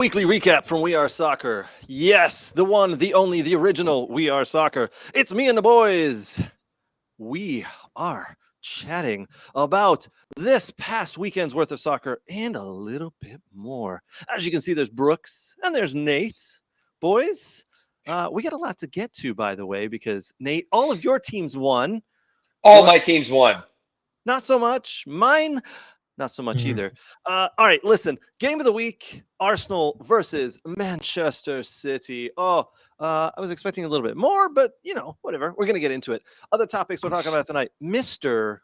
Weekly recap from We Are Soccer. Yes, the one, the only, the original We Are Soccer. It's me and the boys. We are chatting about this past weekend's worth of soccer and a little bit more. As you can see, there's Brooks and there's Nate. Boys, we got a lot to get to, by the way, because Nate, all of your teams won. All my teams won. Not so much. Mine, not so much either. All right, listen. Game of the week, Arsenal versus Manchester City. I was expecting a little bit more, but, whatever. We're going to get into it. Other topics we're talking about tonight. Mr.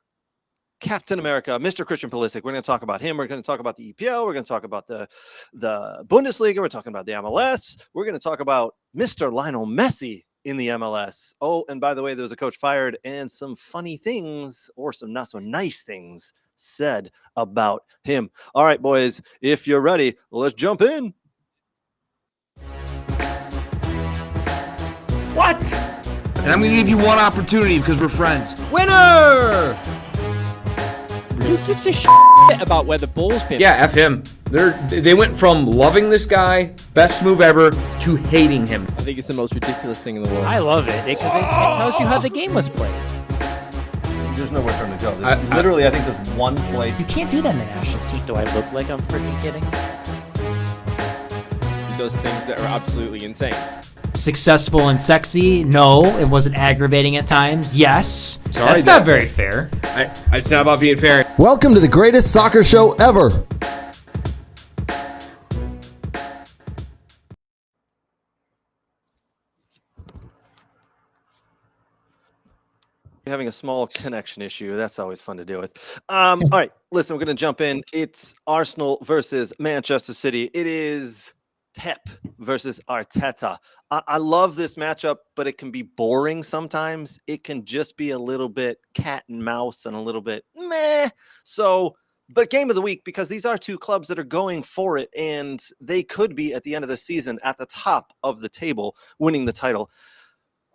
Captain America, Mr. Christian Pulisic. We're going to talk about him. We're going to talk about the EPL. We're going to talk about the Bundesliga. We're talking about the MLS. We're going to talk about Mr. Lionel Messi in the MLS. Oh, and by the way, there was a coach fired and some funny things or some not so nice things said about him. All right, boys, if you're ready, let's jump in. What? And I'm going to give you one opportunity because we're friends. Winner! Who gives a shit about where the ball's been? Yeah, F him. They went from loving this guy, best move ever, to hating him. I think it's the most ridiculous thing in the world. I love it because it tells you how the game was played. There's nowhere for him to go. I think there's one place. You can't do that in the national team. Do I look like I'm freaking kidding? Those things that are absolutely insane. Successful and sexy? No. It wasn't aggravating at times? Yes. Sorry, That's not very fair. It's not about being fair. Welcome to the greatest soccer show ever. Having a small connection issue. That's always fun to deal with. All right, listen, we're going to jump in. It's Arsenal versus Manchester City. It is Pep versus Arteta. I love this matchup, but it can be boring sometimes. It can just be a little bit cat and mouse and a little bit meh. But game of the week, because these are two clubs that are going for it, and they could be at the end of the season at the top of the table, winning the title.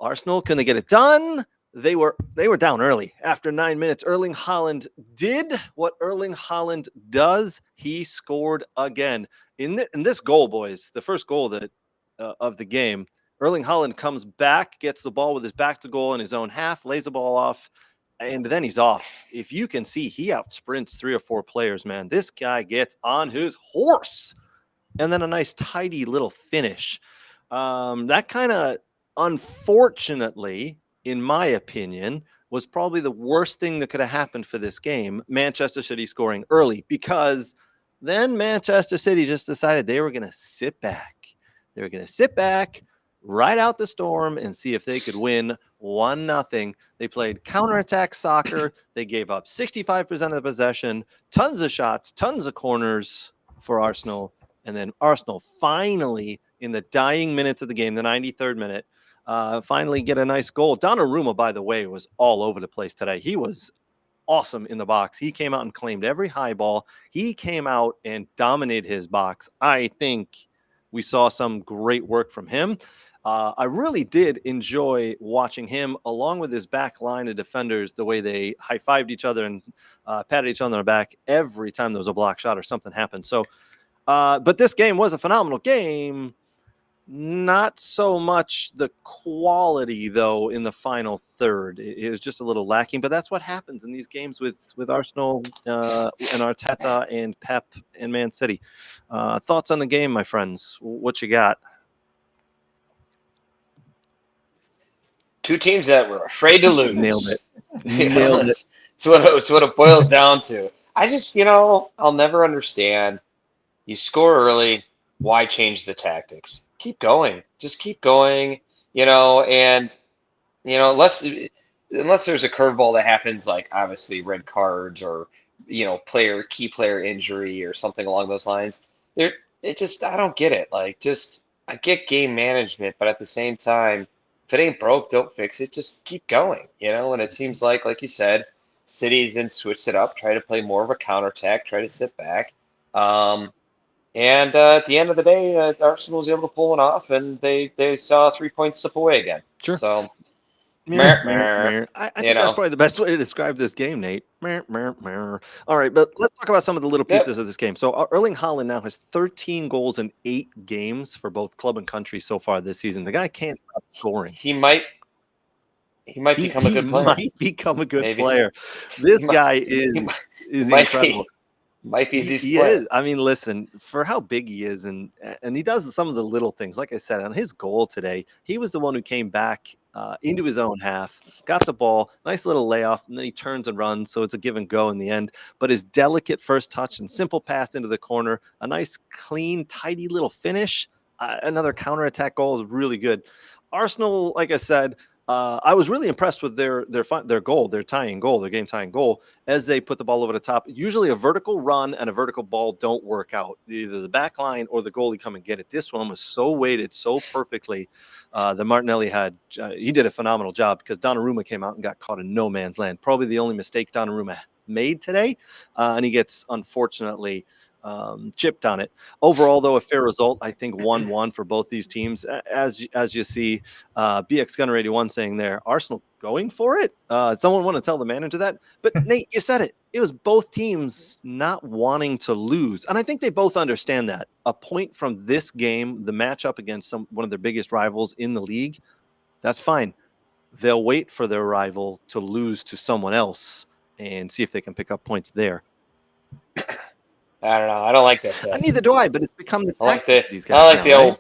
Arsenal, can they get it done? They were down early. After 9 minutes, Erling Haaland did what Erling Haaland does. He scored again. In this goal, boys, the first goal of the game, Erling Haaland comes back, gets the ball with his back to goal in his own half, lays the ball off, and then he's off. If you can see, he outsprints 3 or 4 players, man. This guy gets on his horse. And then a nice, tidy little finish. That kind of, unfortunately, in my opinion, was probably the worst thing that could have happened for this game, Manchester City scoring early, because then Manchester City just decided they were going to sit back. They were going to sit back, ride out the storm, and see if they could win 1-0. They played counterattack soccer. They gave up 65% of the possession, tons of shots, tons of corners for Arsenal. And then Arsenal finally, in the dying minutes of the game, the 93rd minute, finally get a nice goal. Donnarumma, by the way, was all over the place today. He was awesome in the box. He came out and claimed every high ball. He came out and dominated his box. I think we saw some great work from him. I really did enjoy watching him, along with his back line of defenders, the way they high-fived each other and patted each other on the back every time there was a block shot or something happened. So, but this game was a phenomenal game. Not so much the quality, though, in the final third. It was just a little lacking, but that's what happens in these games with Arsenal and Arteta and Pep and Man City. Thoughts on the game, my friends? What you got? Two teams that were afraid to lose. Nailed it. Nailed it. It's what it boils down to. I just, I'll never understand. You score early. Why change the tactics? Keep going. Just keep going, and, unless there's a curveball that happens, like obviously red cards or, key player injury or something along those lines, I don't get it. I get game management, but at the same time, if it ain't broke, don't fix it. Just keep going, and it seems like you said, City then switched it up, try to play more of a counterattack, try to sit back. And at the end of the day, Arsenal was able to pull one off, and they saw 3 points slip away again. Sure. So I think that's probably the best way to describe this game, Nate. All right, but let's talk about some of the little pieces of this game. So Erling Haaland now has 13 goals in 8 games for both club and country so far this season. The guy can't stop scoring. He might become a good player. Might become a good player. This guy is incredible. Might be He is. I mean, listen, for how big he is, and he does some of the little things. Like I said, on his goal today, he was the one who came back into his own half, got the ball, nice little layoff, and then he turns and runs. So it's a give and go in the end. But his delicate first touch and simple pass into the corner, a nice, clean, tidy little finish, another counterattack goal is really good. Arsenal, like I said, I was really impressed with their goal, their game tying goal, as they put the ball over the top. Usually a vertical run and a vertical ball don't work out. Either the back line or the goalie come and get it. This one was so weighted so perfectly that Martinelli he did a phenomenal job, because Donnarumma came out and got caught in no man's land. Probably the only mistake Donnarumma made today, and he gets, unfortunately, chipped on it. Overall, though, a fair result. I think 1-1 for both these teams. As you see, BX Gunner 81 saying there, Arsenal going for it. Someone want to tell the manager that? But Nate, you said it. It was both teams not wanting to lose, and I think they both understand that. A point from this game, the matchup against one of their biggest rivals in the league, that's fine. They'll wait for their rival to lose to someone else and see if they can pick up points there. I don't know. I don't like that. Neither do I, but it's become the tactic these guys. I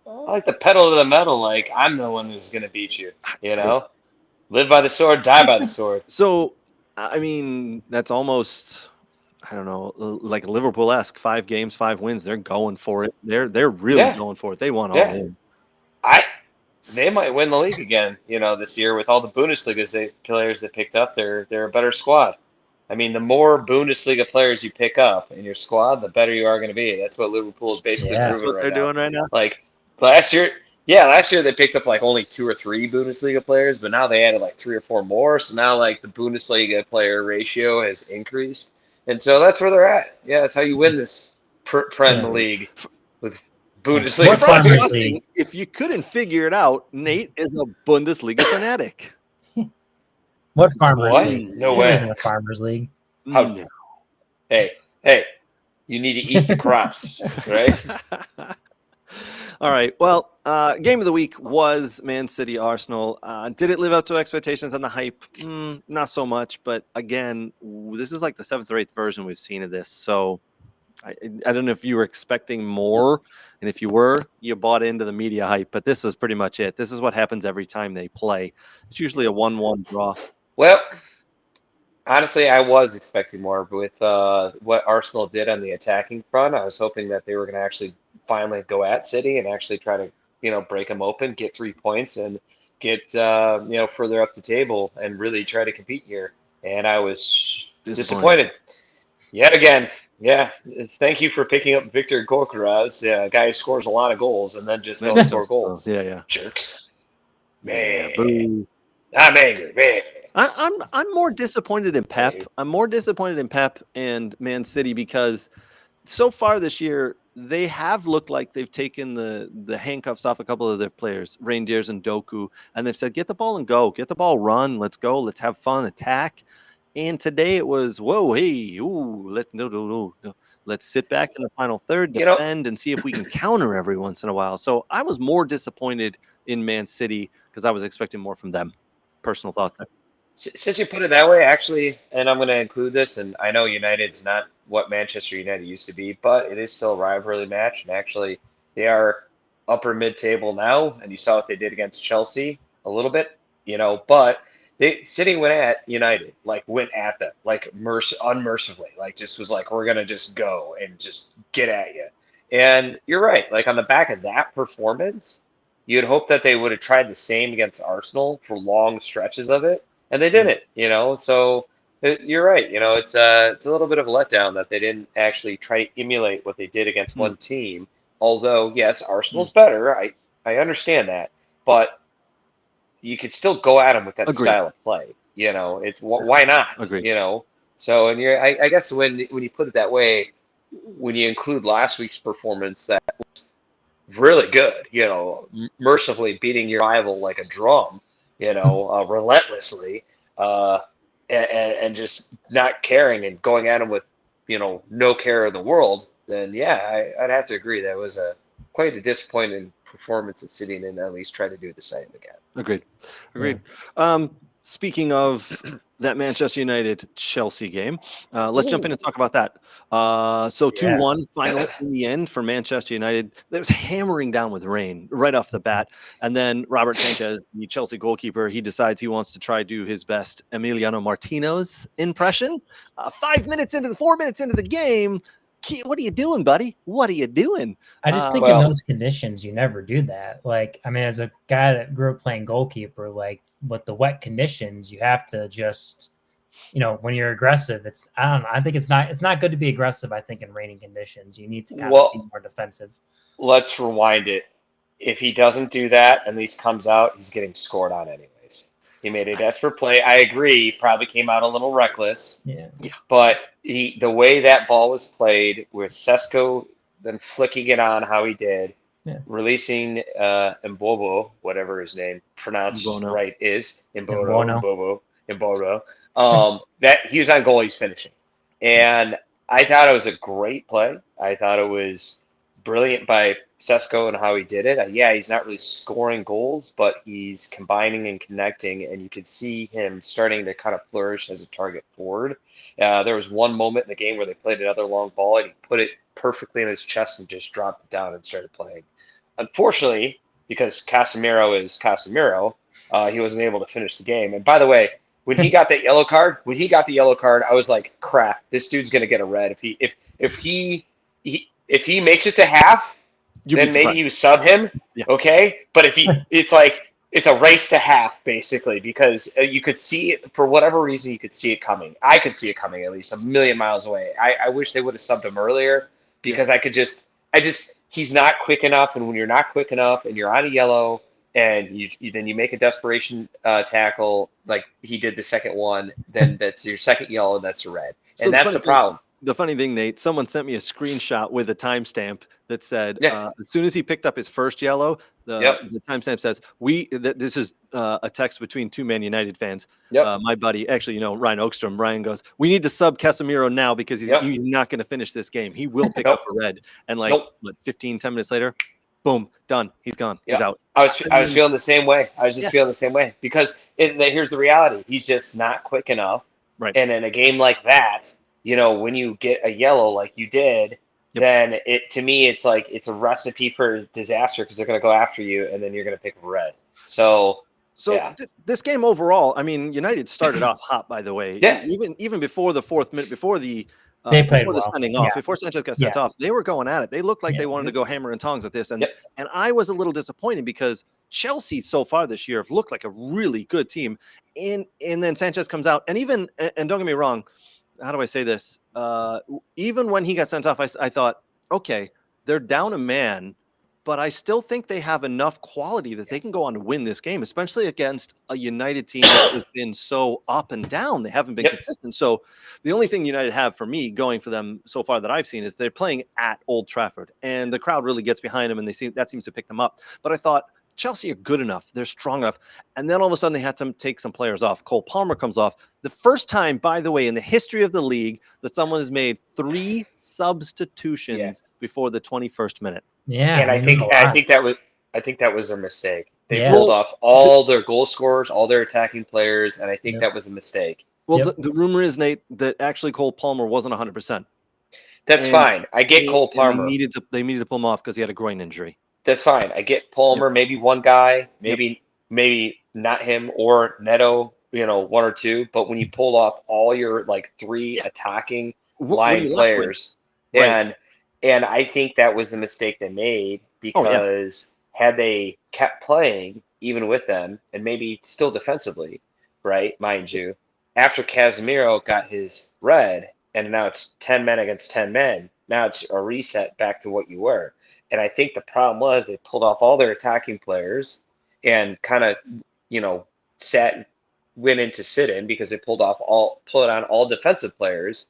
like the pedal to the metal. Like, I'm the one who's gonna beat you. You know, live by the sword, die by the sword. So, I mean, that's almost, I don't know, like Liverpool-esque. 5 games, 5 wins. They're going for it. They're really going for it. They want all in. They might win the league again. You know, this year with all the Bundesliga players they picked up. They're a better squad. I mean, the more Bundesliga players you pick up in your squad, the better you are going to be. That's what Liverpool is basically proving. That's what they're doing right now. Like last year they picked up like only 2 or 3 Bundesliga players, but now they added like 3 or 4 more. So now like the Bundesliga player ratio has increased, and so that's where they're at. Yeah, that's how you win this Premier League with Bundesliga. If you couldn't figure it out, Nate is a Bundesliga fanatic. What Farmers League? No This way. isn't a Farmers League. How no. Hey, you need to eat the crops, right? All right. Well, game of the week was Man City Arsenal. Did it live up to expectations and the hype? Not so much. But again, this is like the 7th or 8th version we've seen of this. So I don't know if you were expecting more. And if you were, you bought into the media hype. But this was pretty much it. This is what happens every time they play. It's usually a 1-1 draw. Well, honestly, I was expecting more with what Arsenal did on the attacking front. I was hoping that they were going to actually finally go at City and actually try to, break them open, get 3 points, and get further up the table and really try to compete here. And I was disappointed yet again. Yeah, thank you for picking up Victor Gyökeres, a guy who scores a lot of goals and then just don't score goals. Yeah. Jerks. Man, Boo. I'm angry, man. I'm more disappointed in Pep. I'm more disappointed in Pep and Man City because so far this year they have looked like they've taken the handcuffs off a couple of their players, Reindeers and Doku, and they've said, get the ball and go, get the ball, run, let's go, let's have fun, attack. And today it was, whoa, hey, ooh, let's sit back in the final third, defend, and see if we can counter every once in a while. So I was more disappointed in Man City because I was expecting more from them. Personal thoughts there. Since you put it that way, actually, and I'm going to include this, and I know United's not what Manchester United used to be, but it is still a rivalry match, and actually they are upper mid-table now, and you saw what they did against Chelsea a little bit, but City went at United, went at them, unmercifully, just was like, we're going to just go and just get at you. And you're right, on the back of that performance, you'd hope that they would have tried the same against Arsenal for long stretches of it. And they didn't, so you're right. It's a little bit of a letdown that they didn't actually try to emulate what they did against one team. Although, yes, Arsenal's better. I understand that. But you could still go at them with that style of play. It's why not? Agreed. So, and I guess when you put it that way, when you include last week's performance that was really good, mercifully beating your rival like a drum, relentlessly, and just not caring and going at him with, no care in the world, then yeah, I'd have to agree that was quite a disappointing performance at City, and at least try to do the same again. Agreed. Speaking of that Manchester United Chelsea game, let's jump in and talk about that. So 2-1 final in the end for Manchester United. That was hammering down with rain right off the bat. And then Robert Sanchez, the Chelsea goalkeeper, he decides he wants to try to do his best Emiliano Martinez impression. 4 minutes into the game. What are you doing, buddy? What are you doing? I just think in those conditions, you never do that. Like, I mean, as a guy that grew up playing goalkeeper, like with the wet conditions, you have to just, when you're aggressive, I don't know. I think it's not good to be aggressive. I think in raining conditions, you need to kind of be more defensive. Let's rewind it. If he doesn't do that and these comes out, he's getting scored on anyways. He made a desperate play. I agree. Probably came out a little reckless. Yeah. But the way that ball was played, with Sesko then flicking it on how he did, releasing Mbobo, whatever his name pronounced right is, Mbobo, that he was on goal, he's finishing. And I thought it was a great play. I thought it was brilliant by Sesko and how he did it. He's not really scoring goals, but he's combining and connecting, and you could see him starting to kind of flourish as a target forward. There was one moment in the game where they played another long ball, and he put it perfectly in his chest and just dropped it down and started playing. Unfortunately, because Casemiro is Casemiro, he wasn't able to finish the game. And by the way, when he got that yellow card, I was like, crap, this dude's going to get a red. If he makes it to half, then maybe you sub him, okay? But if it's a race to half, basically, because you could see it, for whatever reason, you could see it coming. I could see it coming at least a million miles away. I wish they would have subbed him earlier, because he's not quick enough, and when you're not quick enough and you're on a yellow, and then you make a desperation tackle like he did the second one, then that's your second yellow, and that's a red. And that's the problem. The funny thing, Nate, someone sent me a screenshot with a timestamp that said, as soon as he picked up his first yellow, the timestamp says, this is a text between two Man United fans. My buddy, actually, Ryan Oakstrom, Ryan goes, we need to sub Casemiro now because he's not going to finish this game. He will pick up a red. And 10 minutes later, boom, done. He's gone. He's out. I was feeling the same way. I was just feeling the same way, because here's the reality. He's just not quick enough. Right. And in a game like that, when you get a yellow like you did, then to me, it's like it's a recipe for disaster, because they're going to go after you, and then you're going to pick a red. So this game overall, I mean, United started off hot, by the way. Yeah. Even before the 4th minute, before the sending off, before Sanchez got sent off, they were going at it. They looked like they wanted to go hammer and tongs at this, and I was a little disappointed, because Chelsea so far this year have looked like a really good team, and then Sanchez comes out, and don't get me wrong. How do I say this? Even when he got sent off, I thought, okay, they're down a man, but I still think they have enough quality that they can go on to win this game, especially against a United team that has been so up and down. They haven't been consistent. So the only thing United have for me going for them so far that I've seen is they're playing at Old Trafford, and the crowd really gets behind them, and that seems to pick them up. But I thought, Chelsea are good enough. They're strong enough. And then all of a sudden they had to take some players off. Cole Palmer comes off. The first time, by the way, in the history of the league that someone has made 3 substitutions before the 21st minute. Yeah. And I think that was a mistake. They pulled off all their goal scorers, all their attacking players, and I think that was a mistake. Well, the rumor is, Nate, that actually Cole Palmer wasn't 100%. That's fine. I get Cole Palmer. They needed to pull him off because he had a groin injury. That's fine. I get Palmer, maybe one guy, maybe not him, or Neto, 1 or 2. But when you pull off all your 3 attacking line players, and I think that was the mistake they made, because had they kept playing even with them, and maybe still defensively, right, mind you, after Casemiro got his red, and now it's 10 men against 10 men, now it's a reset back to what you were. And I think the problem was they pulled off all their attacking players and kind of, went into sit-in, because they pulled on all defensive players.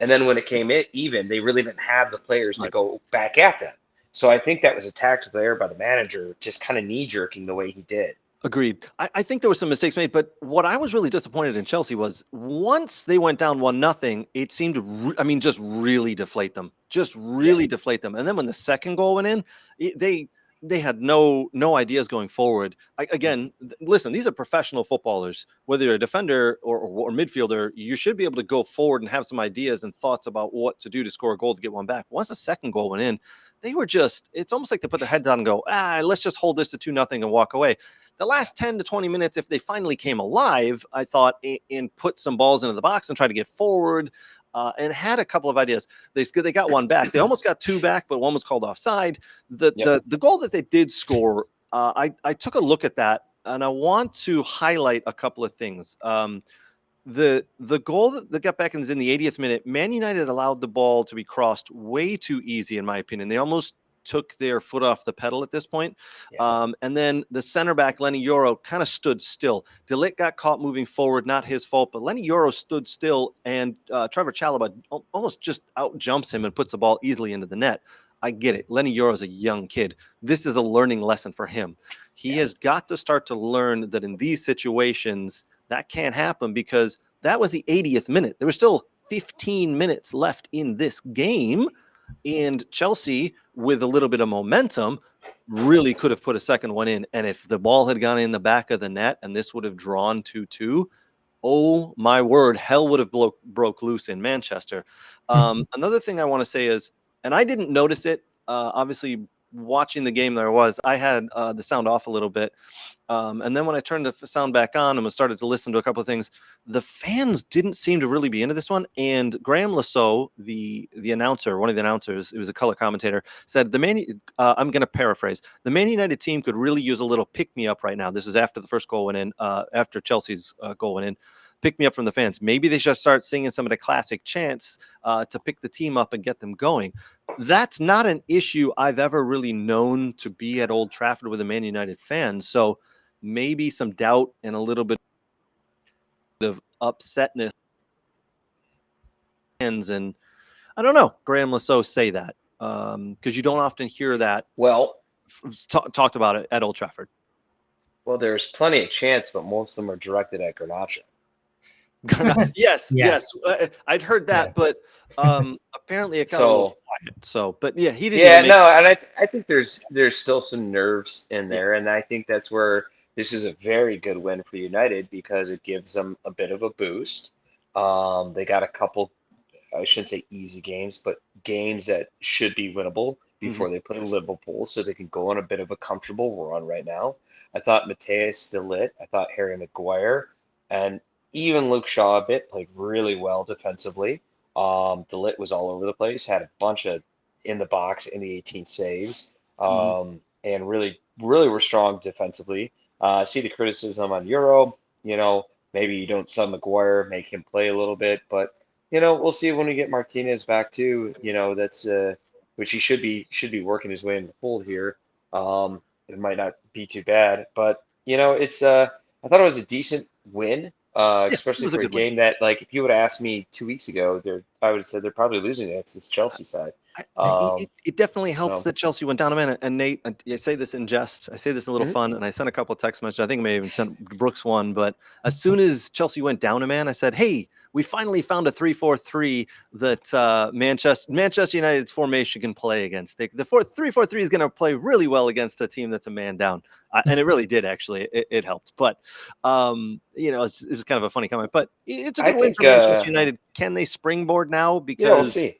And then when it came even, they really didn't have the players to go back at them. So I think that was a tactical error by the manager, just kind of knee-jerking the way he did. Agreed. I think there were some mistakes made, but what I was really disappointed in Chelsea was once they went down 1-0, it seemed to, just really deflate them, deflate them. And then when the second goal went in, they had no ideas going forward. Listen, these are professional footballers. Whether you're a defender or midfielder, you should be able to go forward and have some ideas and thoughts about what to do to score a goal to get one back. Once the second goal went in, they were it's almost like they put their head down and go, let's just hold this to 2-0 and walk away. The last 10 to 20 minutes, if they finally came alive, I thought, and put some balls into the box and tried to get forward and had a couple of ideas. They got one back. They almost got two back, but one was called offside. The goal that they did score, I took a look at that, and I want to highlight a couple of things. The goal that got back is in the 80th minute. Man United allowed the ball to be crossed way too easy, in my opinion. They almost took their foot off the pedal at this point. And then the center back, Lenny Yoro, kind of stood still. De Ligt got caught moving forward, not his fault, but Lenny Yoro stood still, and Trevor Chalobah almost just out jumps him and puts the ball easily into the net. I get it. Lenny Yoro is a young kid. This is a learning lesson for him. He has got to start to learn that in these situations, that can't happen, because that was the 80th minute. There was still 15 minutes left in this game, and Chelsea, with a little bit of momentum, really could have put a second one in. And if the ball had gone in the back of the net and this would have drawn 2-2, oh my word, hell would have broke loose in Manchester. Another thing I want to say is, and I didn't notice it, obviously watching the game I had the sound off a little bit. And then when I turned the sound back on and started to listen to a couple of things, the fans didn't seem to really be into this one. And Graham Lasso, the announcer, one of the announcers, it was a color commentator, said I'm going to paraphrase, the Man United team could really use a little pick-me-up right now. This is after the first goal went in, after Chelsea's goal went in. Pick me up from the fans. Maybe they should start singing some of the classic chants to pick the team up and get them going. That's not an issue I've ever really known to be at Old Trafford with a Man United fan. So maybe some doubt and a little bit of upsetness. And I don't know, Graham Lasso say that because you don't often hear that talked about it at Old Trafford. Well, there's plenty of chants, but most of them are directed at Garnacho. Yes. I'd heard that, but apparently it got a little quiet. So, but yeah, he didn't. Yeah, no, and I think there's still some nerves in there, and I think that's where this is a very good win for United, because it gives them a bit of a boost. They got a couple, I shouldn't say easy games, but games that should be winnable before they play Liverpool, so they can go on a bit of a comfortable run right now. I thought Matthias de Ligt, I thought Harry Maguire, and even Luke Shaw a bit played really well defensively. De Ligt was all over the place, had a bunch of in the box in the 18 saves, and really were strong defensively. See the criticism on Euro, maybe you don't sell Maguire, make him play a little bit, but we'll see when we get Martinez back too. That's which he should be working his way in the fold here. It might not be too bad, but it's I thought it was a decent win. Especially for a game that, like, if you would have asked me 2 weeks ago, I would have said they're probably losing against this Chelsea side. It definitely helps that Chelsea went down a man. And Nate, I say this in jest, I say this in a little fun, and I sent a couple of text messages. I think I may have even sent Brooks one, but as soon as Chelsea went down a man, I said, hey, we finally found a 3-4-3 that Manchester United's formation can play against. The 3-4-3 is going to play really well against a team that's a man down. And it really did, actually. It helped. But, it's kind of a funny comment. But it's a good win for Manchester United. Can they springboard now? Because, we'll see.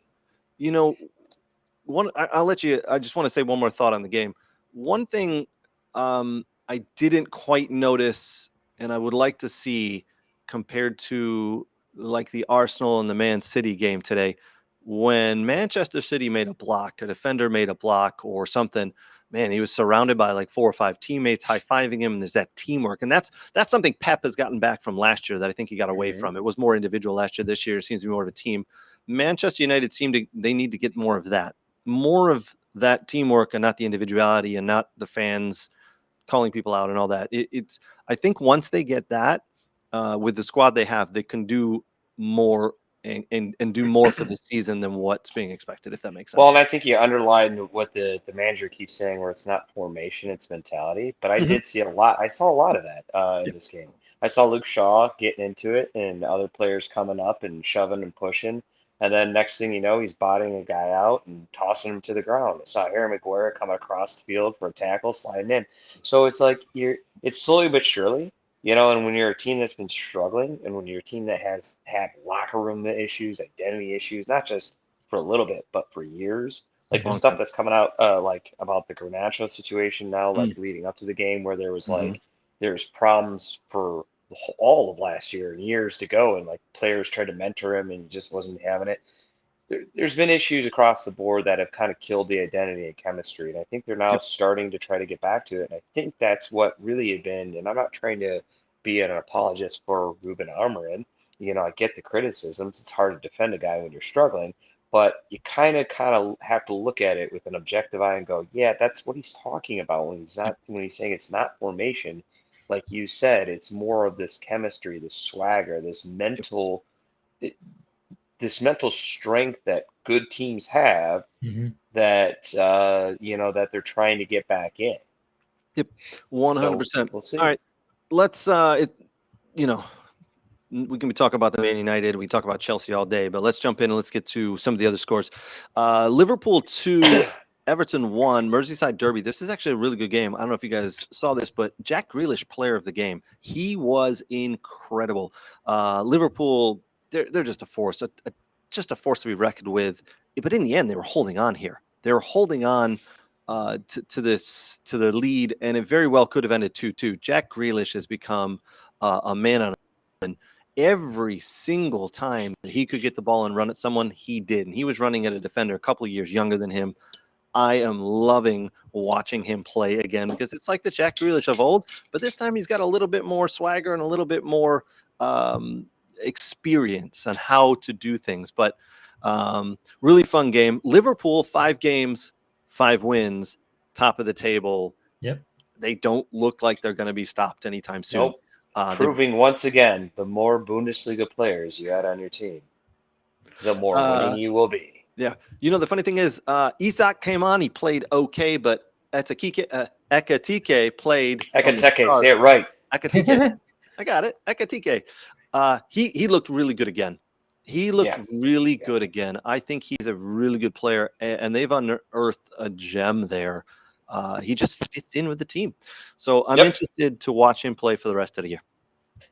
I'll let you. I just want to say one more thought on the game. One thing I didn't quite notice, and I would like to see compared to like the Arsenal and the Man City game today, when Manchester City made a block, a defender made a block or something, man, he was surrounded by like 4 or 5 teammates high-fiving him, and there's that teamwork. And that's something Pep has gotten back from last year that I think he got away from. It was more individual last year. This year it seems to be more of a team. Manchester United they need to get more of that teamwork, and not the individuality, and not the fans calling people out and all that. I think once they get that with the squad they have, they can do more and do more for the season than what's being expected, if that makes sense. Well, and I think you underlined what the manager keeps saying, where it's not formation, it's mentality. But I did see a lot. I saw a lot of that in this game. I saw Luke Shaw getting into it and other players coming up and shoving and pushing. And then next thing you know, he's botting a guy out and tossing him to the ground. I saw Harry Maguire coming across the field for a tackle, sliding in. So it's like it's slowly but surely, and when you're a team that's been struggling, and when you're a team that has had locker room issues, identity issues, not just for a little bit, but for years, like the stuff that's coming out, like about the Garnacho situation now, like leading up to the game, where there was there's problems for all of last year and years to go, and like players tried to mentor him and he just wasn't having it. There's been issues across the board that have kind of killed the identity and chemistry, and I think they're now starting to try to get back to it. And I think that's what really had been, and I'm not trying to be an apologist for Ruben Amorim. I get the criticisms. It's hard to defend a guy when you're struggling, but you kind of have to look at it with an objective eye and go, yeah, that's what he's talking about when he's saying it's not formation. Like you said, it's more of this chemistry, this swagger, this mental strength that good teams have that that they're trying to get back in. Yep, 100%. We'll see. All right, let's we can talk about the Man United. We talk about Chelsea all day, but let's jump in and let's get to some of the other scores. Liverpool 2. Everton 1, Merseyside Derby. This is actually a really good game. I don't know if you guys saw this, but Jack Grealish, player of the game. He was incredible. Liverpool, they're just a force, just a force to be reckoned with. But in the end, they were holding on here. They were holding on to the lead, and it very well could have ended 2-2. Jack Grealish has become a man on a mission. Every single time he could get the ball and run at someone, he did. And he was running at a defender a couple of years younger than him. I am loving watching him play again because it's like the Jack Grealish of old, but this time he's got a little bit more swagger and a little bit more experience on how to do things. But really fun game. Liverpool, 5 games, 5 wins, top of the table. Yep. They don't look like they're going to be stopped anytime soon. Nope. Proving once again, the more Bundesliga players you add on your team, the more winning you will be. Yeah. The funny thing is, Isak came on. He played okay, but Ekatike played. Ekatike, say it right. Ekatike. I got it. Ekatike. He looked really good again. He looked really good again. I think he's a really good player, and they've unearthed a gem there. He just fits in with the team. So I'm interested to watch him play for the rest of the year.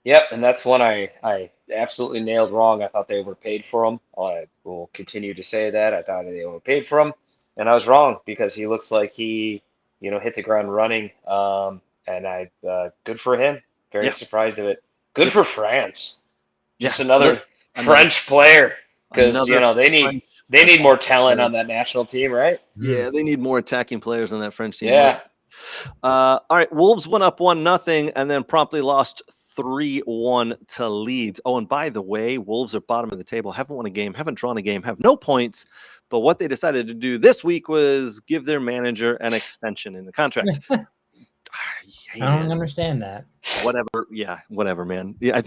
Yep, and that's one I absolutely nailed wrong. I thought they overpaid for him. I will continue to say that. I thought they overpaid for him, and I was wrong because he looks like he, hit the ground running. And good for him. Very surprised of it. Good for France. Just another French player because they need more talent on that national team, right? Yeah, they need more attacking players on that French team. Yeah. All right, Wolves went up 1-0 and then promptly lost 3-1 to Leeds. Oh, and by the way, Wolves are bottom of the table, haven't won a game, haven't drawn a game, have no points. But what they decided to do this week was give their manager an extension in the contract. I don't understand that. Whatever, man. Yeah,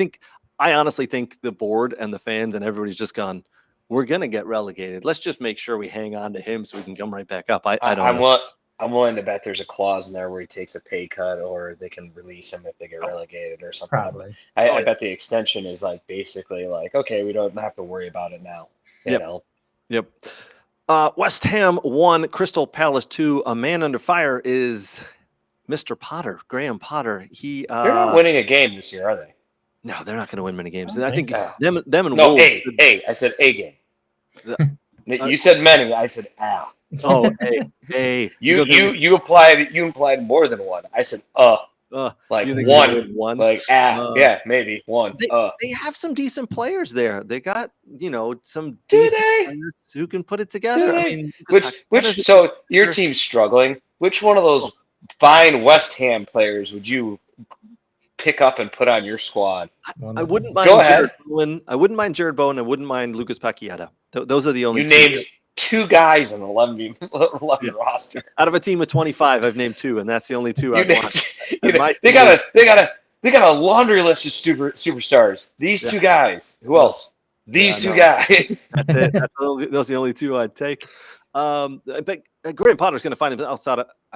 I honestly think the board and the fans and everybody's just gone, we're going to get relegated. Let's just make sure we hang on to him so we can come right back up. I don't know. I'm willing to bet there's a clause in there where he takes a pay cut or they can release him if they get relegated or something. Probably. I bet the extension is like basically like, okay, we don't have to worry about it now. You know? Yep. West Ham 1, Crystal Palace 2. A man under fire is Mr. Potter, Graham Potter. They're not winning a game this year, are they? No, they're not going to win many games. I think so. them and no, Wolves. I said a game. You said many. I said ow. Oh, hey. You implied more than one. I said like one. Like yeah, maybe one. They have some decent players there. They got some Do decent they? players who can put it together. I mean, so your team's struggling. Which one of those fine West Ham players would you pick up and put on your squad? I wouldn't mind Jared Bowen. I wouldn't mind Jared Bowen. I wouldn't mind Lucas Paqueta. Those are the only you named 2 guys in the 11 roster. Out of a team of 25, I've named 2, and that's the only 2 I want. They got a laundry list of superstars. These 2 guys. Who else? These Yeah, two no. guys. That's it. Those are the only two I'd take. But Graham Potter's going to find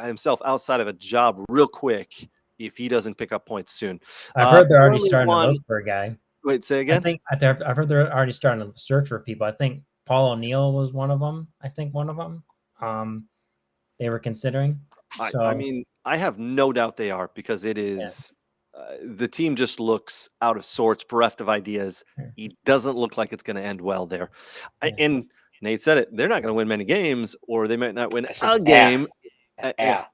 himself outside of a job real quick if he doesn't pick up points soon. I've heard they're already Burnley starting to won. look for a guy. Wait, say I again? think I've heard they're already starting to search for people. I think Paul O'Neill was one of them. I think one of them. They were considering. So I mean, I have no doubt they are, because it is the team just looks out of sorts, bereft of ideas. Yeah. He doesn't look like it's going to end well there. Yeah. And Nate said it, they're not going to win many games, or they might not win I said, a game. Yeah.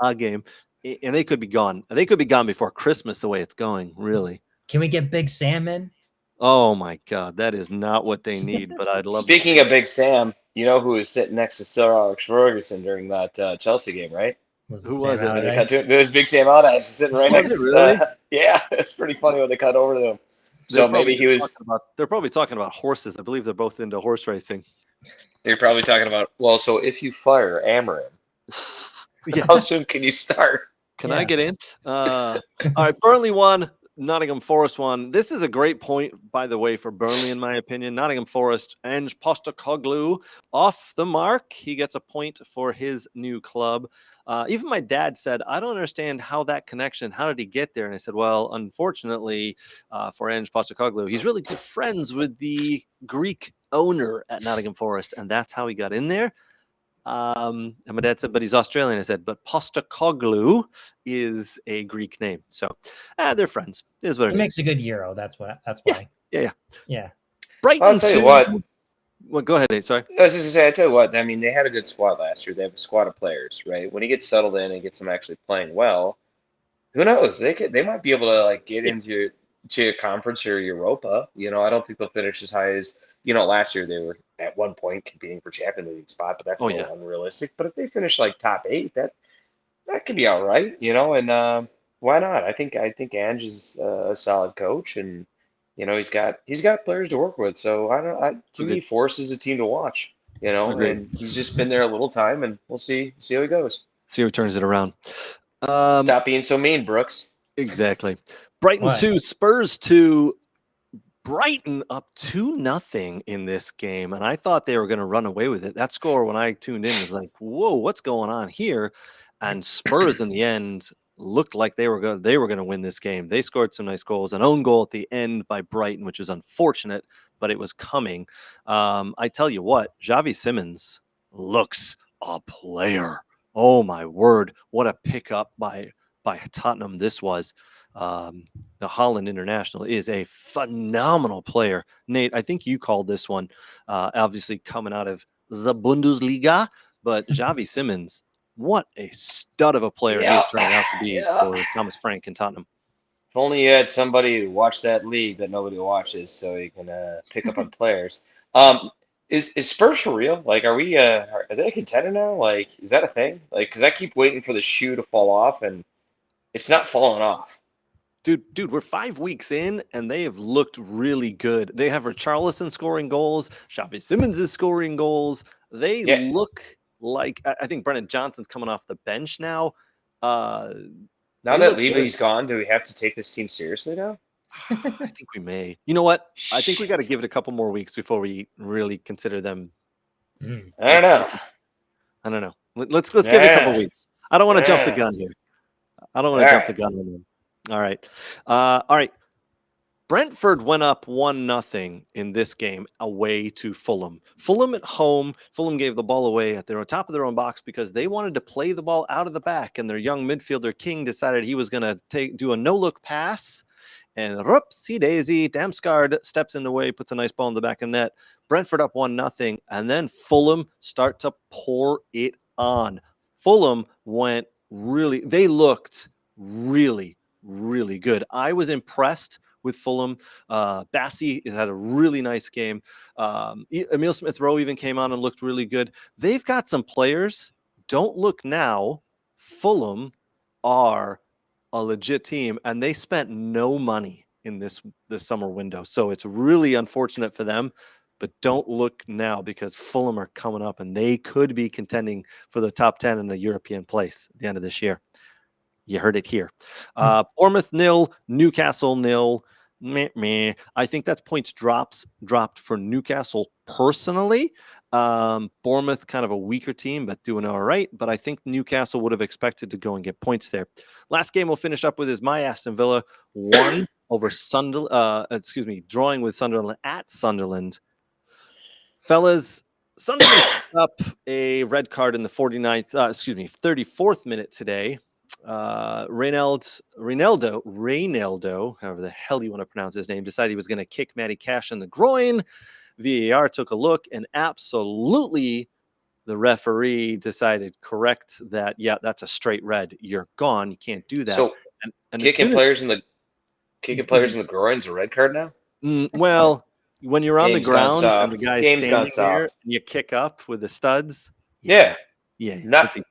A game. And they could be gone. They could be gone before Christmas, the way it's going, really. can we get Big Sam in? Oh my God, that is not what they need, but I'd love Speaking of Big Sam, you know who was sitting next to Sir Alex Ferguson during that Chelsea game, right? Who was it? When they Allardyce? got to it was Big Sam Allardyce sitting right Was next it to really? yeah, it's pretty funny when they cut over to him. So maybe he was. They're probably talking about horses. I believe they're both into horse racing. You're probably talking about. Well, so if you fire Amarin, Yeah. how soon can you start? Can Yeah. I get in? All right, Burnley won. Nottingham Forest won. This is a great point, by the way, for Burnley, in my opinion. Nottingham Forest, Ange Postecoglou off the mark. He gets a point for his new club. Even my dad said, I don't understand how that connection, how did he get there? And I said, well, unfortunately for Ange Postecoglou, he's really good friends with the Greek owner at Nottingham Forest, and that's how he got in there. And my dad said, but he's Australian. I said, but Postecoglou is a Greek name. So they're friends. Is what He it is. makes a good Euro. That's why. Yeah. Brighton I'll tell you too. what. Well, go ahead, Nate. Sorry. I was just gonna say, I tell you what. I mean, they had a good squad last year. They have a squad of players, right? When he gets settled in and gets them actually playing well, who knows? They might be able to like get into a conference or Europa. You know, I don't think they'll finish as high as last year. They were at one point competing for Champions League spot, but that's a little unrealistic. But if they finish like top 8, that could be all right. And why not? I think Ange is a solid coach, and he's got players to work with. So to me, Force is a team to watch. Agreed. And he's just been there a little time, and we'll see how he goes. See who turns it around. Stop being so mean, Brooks. Exactly. Brighton What? 2, Spurs 2. Brighton up 2-0 in this game, and I thought they were going to run away with it. That score, when I tuned in, was like, whoa, what's going on here? And Spurs in the end looked like they were going to win this game. They scored some nice goals. An own goal at the end by Brighton, which was unfortunate, but it was coming. I tell you what, Xavi Simons looks a player. Oh my word, what a pickup by Tottenham this was. The Holland international is a phenomenal player. Nate, I think you called this one, obviously coming out of the Bundesliga, but Xavi Simons, what a stud of a player he is turning out to be for Thomas Frank and Tottenham. If only you had somebody who watched that league that nobody watches, so you can pick up on players. Is Spurs for real? Like, are they a contender now? Like, is that a thing? Like, because I keep waiting for the shoe to fall off, and it's not falling off. Dude, we're 5 weeks in, and they have looked really good. They have Richarlison scoring goals. Xavi Simons is scoring goals. They look like, I think Brennan Johnson's coming off the bench now. Now that Levy's gone, do we have to take this team seriously now? I think we may. You know what? I think we got to give it a couple more weeks before we really consider them. I don't know. Let's give it a couple weeks. I don't want to jump the gun here. I don't want to jump the gun on them. All right. All right. Brentford went up 1-0 in this game away to Fulham. Fulham at home. Fulham gave the ball away at their top of their own box because they wanted to play the ball out of the back, and their young midfielder King decided he was going to do a no-look pass. And whoopsie daisy, Damsgaard steps in the way, puts a nice ball in the back of net. Brentford up 1-0, and then Fulham start to pour it on. Fulham they looked really, really good. I was impressed with Fulham. Bassi had a really nice game. Emile Smith-Rowe even came on and looked really good. They've got some players. Don't look now. Fulham are a legit team, and they spent no money in this summer window. So it's really unfortunate for them, but don't look now because Fulham are coming up, and they could be contending for the top 10 in the European place at the end of this year. You heard it here. Bournemouth 0, Newcastle 0. Meh. I think that's points dropped for Newcastle personally. Bournemouth, kind of a weaker team, but doing all right. But I think Newcastle would have expected to go and get points there. Last game we'll finish up with is my Aston Villa 1 over Sunderland. Drawing with Sunderland at Sunderland. Fellas, Sunderland picked up a red card in the 34th minute today. Reynaldo, however the hell you want to pronounce his name, decided he was going to kick Matty Cash in the groin. VAR took a look, and absolutely the referee decided correct that, yeah, that's a straight red. You're gone. You can't do that. So and kicking players in the groin's a red card now? Well, when you're on the Game's gone ground and the soft. guy's Game's standing gone there soft. and you kick up with the studs. Yeah. Yeah.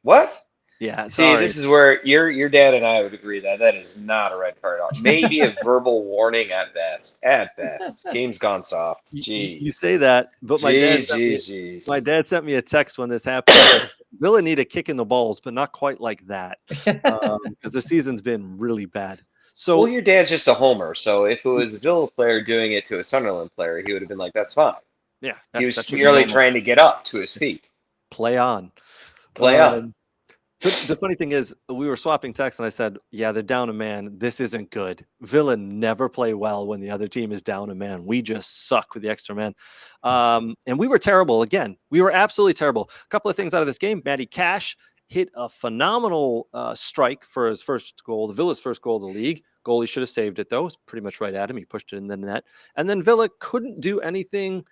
What? Yeah. See, Sorry. this is where your dad and I would agree that is not a red card at all. Maybe a verbal warning at best. At best. Game's gone soft. Jeez. You say that, but my dad sent me a text when this happened. Villa need a kick in the balls, but not quite like that, because the season's been really bad. So, well, your dad's just a homer. So if it was a Villa player doing it to a Sunderland player, he would have been like, "That's fine." Yeah, he was merely trying to get up to his feet. Play on. The funny thing is, we were swapping texts, and I said, "Yeah, they're down a man. This isn't good. Villa never play well when the other team is down a man. We just suck with the extra man." And we were terrible again. We were absolutely terrible. A couple of things out of this game. Matty Cash hit a phenomenal strike for his first goal, the Villa's first goal of the league. Goalie should have saved it, though. It was pretty much right at him. He pushed it in the net. And then Villa couldn't do anything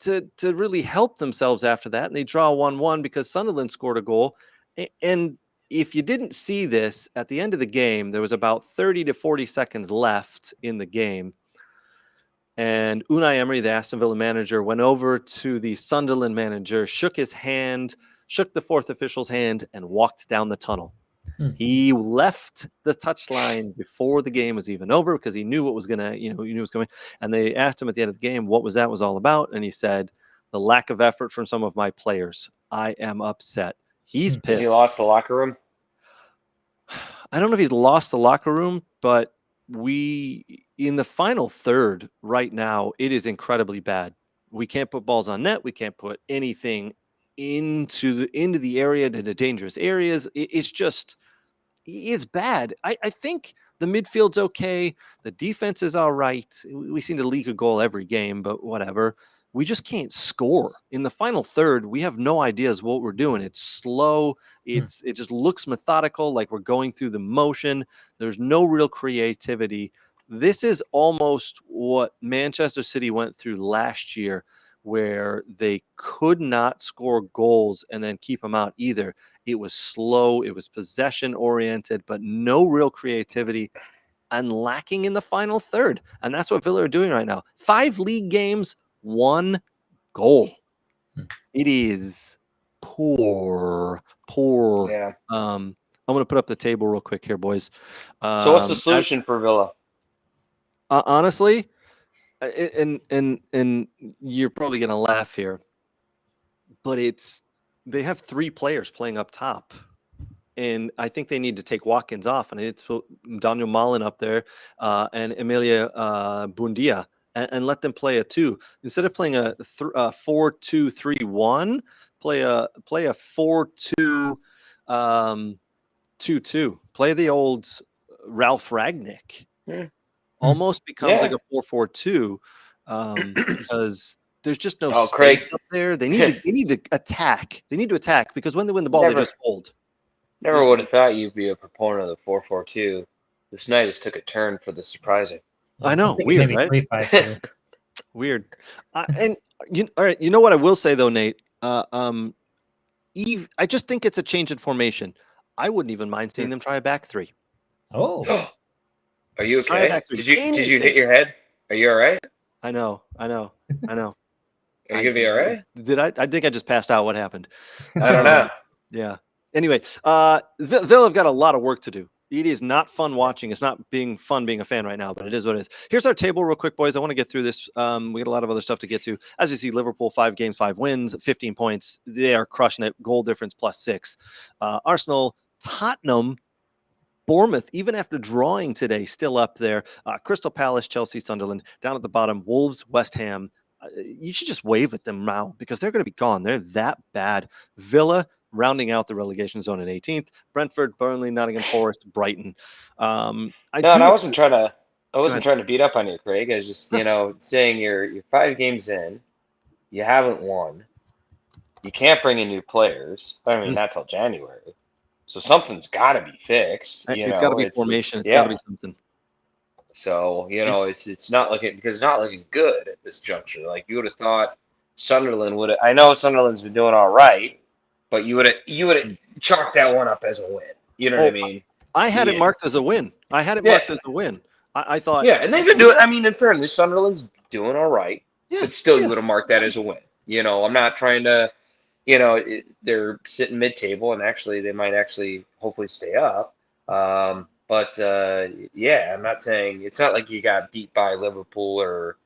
to really help themselves after that. And they draw 1-1 because Sunderland scored a goal. And if you didn't see this, at the end of the game, there was about 30 to 40 seconds left in the game. And Unai Emery, the Aston Villa manager, went over to the Sunderland manager, shook his hand, shook the fourth official's hand, and walked down the tunnel. He left the touchline before the game was even over because he knew what was he knew it was coming. And they asked him at the end of the game what was all about, and he said, "The lack of effort from some of my players. I am upset." He's pissed. Has he lost the locker room? I don't know if he's lost the locker room, but in the final third right now, it is incredibly bad. We can't put balls on net. We can't put anything into the area, to the dangerous areas. It's bad. I think the midfield's okay. The defense is all right. We seem to leak a goal every game, but whatever. We just can't score. In the final third, we have no ideas what we're doing. It's slow. It just looks methodical, like we're going through the motion. There's no real creativity. This is almost what Manchester City went through last year, where they could not score goals and then keep them out either. It was slow. It was possession oriented, but no real creativity and lacking in the final third. And that's what Villa are doing right now. 5 league games, 1 goal. It is poor. Yeah. I'm going to put up the table real quick here, boys. So what's the solution for Villa? Honestly, and you're probably going to laugh here, but they have 3 players playing up top. And I think they need to take Watkins off, and it's Daniel Malen up there and Emilia Bundia, and let them play a 2 instead of playing a 4-2-3-1. Play a 4-2-2-2. Play the old Ralph Ragnick. Almost becomes like a 4-4-2 because there's just no space up there. They need to attack. They need to attack because when they win the ball, they just hold. Never would have thought you'd be a proponent of the 4-4-2. This night has took a turn for the surprising. I know, weird, right? 3-5-2. Weird. And all right, you know what I will say though, Nate. I just think it's a change in formation. I wouldn't even mind seeing them try a back 3. Oh. Are you okay? Did you hit your head? Are you all right? I know. Are you gonna be all right? Did I think I just passed out. What happened? I don't know. Yeah. Anyway, Villa have got a lot of work to do. It is not fun watching. It's not fun being a fan right now, but it is what it is. Here's our table real quick, boys. I want to get through this. We got a lot of other stuff to get to. As you see, Liverpool, 5 games, 5 wins, 15 points. They are crushing it. Goal difference +6. Arsenal, Tottenham, Bournemouth, even after drawing today, still up there. Crystal Palace, Chelsea, Sunderland, down at the bottom. Wolves, West Ham. You should just wave at them now because they're going to be gone. They're that bad. Villa rounding out the relegation zone in 18th. Brentford, Burnley, Nottingham Forest, Brighton. And I wasn't trying to beat up on you, Craig. I was just, saying you're 5 games in, you haven't won, you can't bring in new players. I mean, not till January, so something's got to be fixed. It's got to be formation. It's got to be something. So it's not looking because it's not looking good at this juncture. Like you would have thought Sunderland would have. I know Sunderland's been doing all right, but you would have chalked that one up as a win. You know what I mean? I had it marked as a win. Marked as a win. I thought. Yeah, and they've been doing. I mean, in fairness, Sunderland's doing all right, but still, you would have marked that as a win. I'm not trying to. They're sitting mid-table, and actually, they might hopefully stay up. But I'm not saying it's not like you got beat by Liverpool or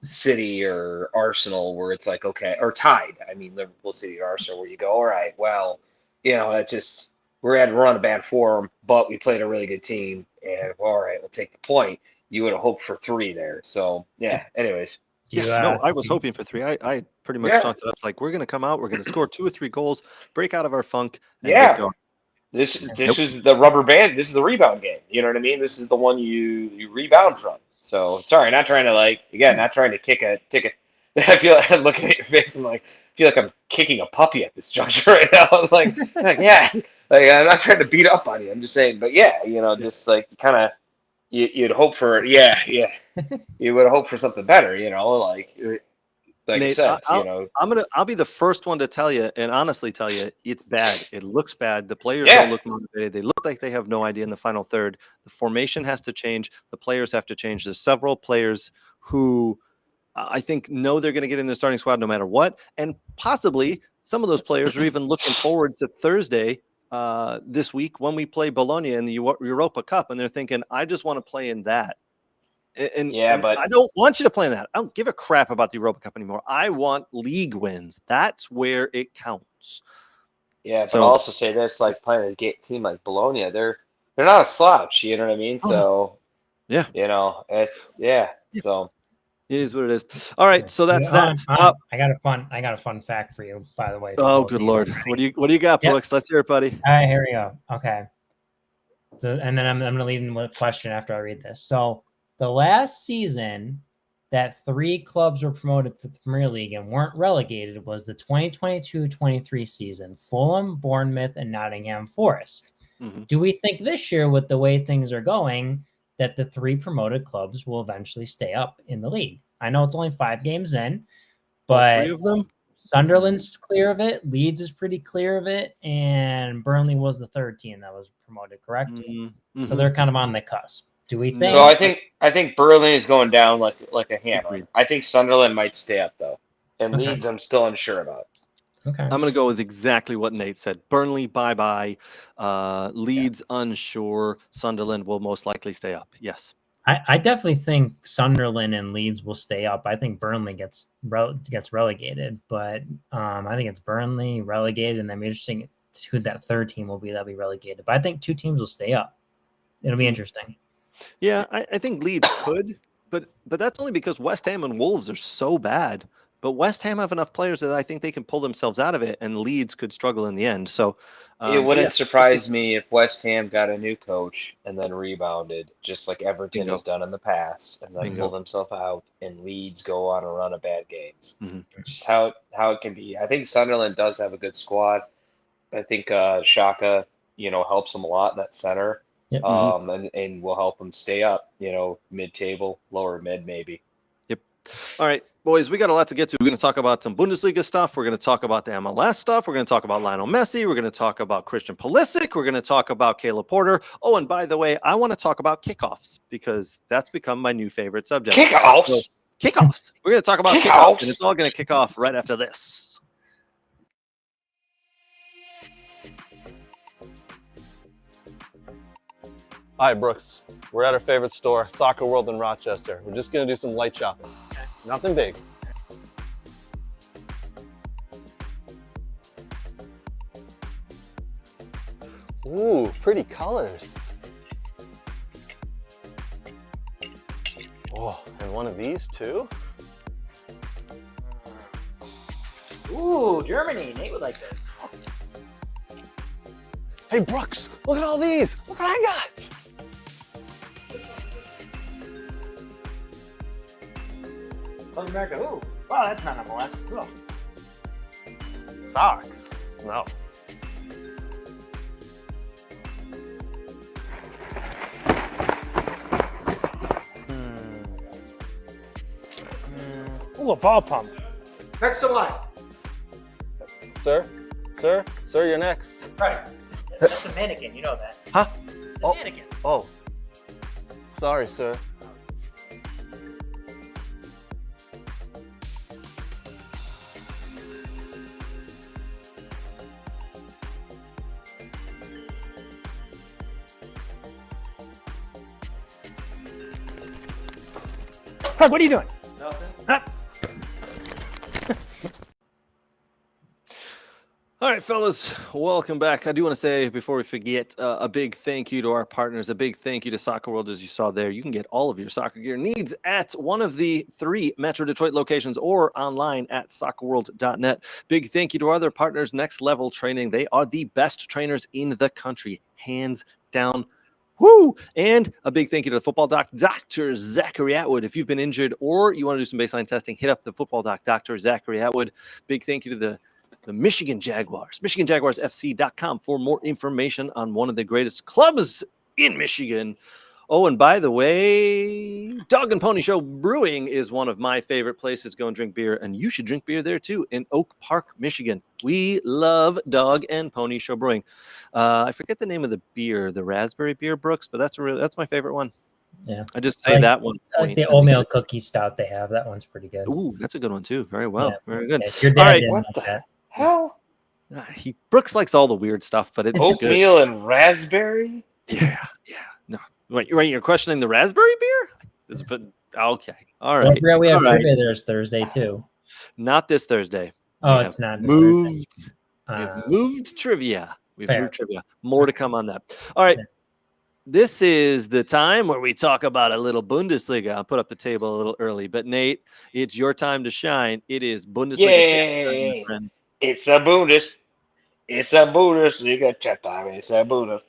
City or Arsenal where it's like okay, or tied. I mean Liverpool, City, or Arsenal where you go, all right, well, that's just we're on a bad form, but we played a really good team, and all right, we'll take the point. You would have hoped for 3 there. So anyways. I was hoping for 3. I pretty much talked it up like we're going to come out, we're going to score 2 or 3 goals, break out of our funk, and get going. This is the rubber band. This is the rebound game. You know what I mean? This is the one you rebound from. So sorry, not trying to not trying to kick a. I feel like I'm looking at your face and I feel like I'm kicking a puppy at this juncture right now. I'm like I'm not trying to beat up on you. I'm just saying, but just like kind of. You'd hope for you would hope for something better, like Nate, you said, I'll be the first one to tell you and honestly tell you it's bad. It looks bad. The players don't look motivated. They look like they have no idea in the final third. The formation has to change. The players have to change. There's several players who I think know they're going to get in the starting squad no matter what, and possibly some of those players are even looking forward to Thursday. This week when we play Bologna in the Europa Cup, and they're thinking, I just want to play in that. But I don't want you to play in that. I don't give a crap about the Europa Cup anymore. I want league wins. That's where it counts. Yeah, but I'll also say this: like playing a team like Bologna, they're not a slouch. You know what I mean? So So it is what it is. All right, so that's that. I got a fun fact for you, by the way. Oh, good Lord! What do you got, Brooks? Let's hear it, buddy. All right, here we go. Okay. So, and then I'm going to leave them with a question after I read this. So, the last season that 3 clubs were promoted to the Premier League and weren't relegated was the 2022-23 season: Fulham, Bournemouth, and Nottingham Forest. Mm-hmm. Do we think this year, with the way things are going, that the 3 promoted clubs will eventually stay up in the league? I know it's only 5 games in, but 3 of them? Sunderland's clear of it, Leeds is pretty clear of it, and Burnley was the 3rd team that was promoted, correct? Mm-hmm. So they're kind of on the cusp. Do we think? So I think Burnley is going down like a hammer. I think Sunderland might stay up though, and Leeds I'm still unsure about. Okay. I'm going to go with exactly what Nate said. Burnley, bye-bye. Leeds, unsure. Sunderland will most likely stay up. Yes. I definitely think Sunderland and Leeds will stay up. I think Burnley gets relegated, but I think it's Burnley relegated, and then we're interesting who that 3rd team will be that'll be relegated. But I think 2 teams will stay up. It'll be interesting. Yeah, I think Leeds could, but that's only because West Ham and Wolves are so bad. But West Ham have enough players that I think they can pull themselves out of it, and Leeds could struggle in the end. So it wouldn't surprise me if West Ham got a new coach and then rebounded, just like Everton has done in the past, and then pull themselves out, and Leeds go on a run of bad games. Mm-hmm. Just how it can be. I think Sunderland does have a good squad. I think Xhaka, helps them a lot in that center, and will help them stay up. Mid-table, lower mid maybe. Yep. All right. Boys, we got a lot to get to. We're going to talk about some Bundesliga stuff. We're going to talk about the MLS stuff. We're going to talk about Lionel Messi. We're going to talk about Christian Pulisic. We're going to talk about Caleb Porter. Oh, and by the way, I want to talk about kickoffs because that's become my new favorite subject. Kickoffs? So, kickoffs. We're going to talk about kickoffs, and it's all going to kick off right after this. Hi, Brooks. We're at our favorite store, Soccer World in Rochester. We're just going to do some light shopping. Nothing big. Ooh, pretty colors. Oh, and one of these too? Ooh, Germany. Nate would like this. Hey, Brooks, look at all these. Look what I got. South America. Ooh. Wow, that's not MLS. Cool. Socks? No. Ooh, a ball pump. Next in line. Sir, you're next. Right. That's a mannequin. You know that. Huh? It's a mannequin. Oh. Sorry, sir. Craig, what are you doing? Nothing. Huh? All right, fellas, welcome back. I do want to say, before we forget, a big thank you to our partners. A big thank you to Soccer World. As you saw there, you can get all of your soccer gear needs at one of the 3 Metro Detroit locations or online at soccerworld.net. Big thank you to our other partners, Next Level Training. They are the best trainers in the country, hands down. Woo! And a big thank you to the football doc, Dr. Zachary Atwood. If you've been injured or you want to do some baseline testing, hit up the football doc, Dr. Zachary Atwood. Big thank you to the Michigan Jaguars, MichiganJaguarsFC.com for more information on one of the greatest clubs in Michigan. Oh, and by the way, Dog Pony Show Brewing is one of my favorite places to go and drink beer, and you should drink beer there too in Oak Park, Michigan. We love Dog and Pony Show Brewing. I forget the name of the beer, the raspberry beer, Brooks, but that's my favorite one. Yeah. I just say that one. I like the oatmeal cookie stout they have. That one's pretty good. Ooh, that's a good one too. Very well. Yeah. Very good. Yeah, your dad All right. didn't What like the that. hell? Brooks likes all the weird stuff, but it's good. Oatmeal and raspberry? Yeah. No. Wait, you're questioning the raspberry beer? But okay. All Don't right. forget we have All right. trivia there Thursday too. Not this Thursday. Oh, We it's have not this Thursday. moved. We've moved trivia. We've Fair. moved trivia. More to come on that. All right. Yeah. This is the time where we talk about a little Bundesliga. I'll put up the table a little early, but Nate, it's your time to shine. It is Bundesliga. Yay! my friend. It's a Bundesliga chat time. It's a Bundesliga.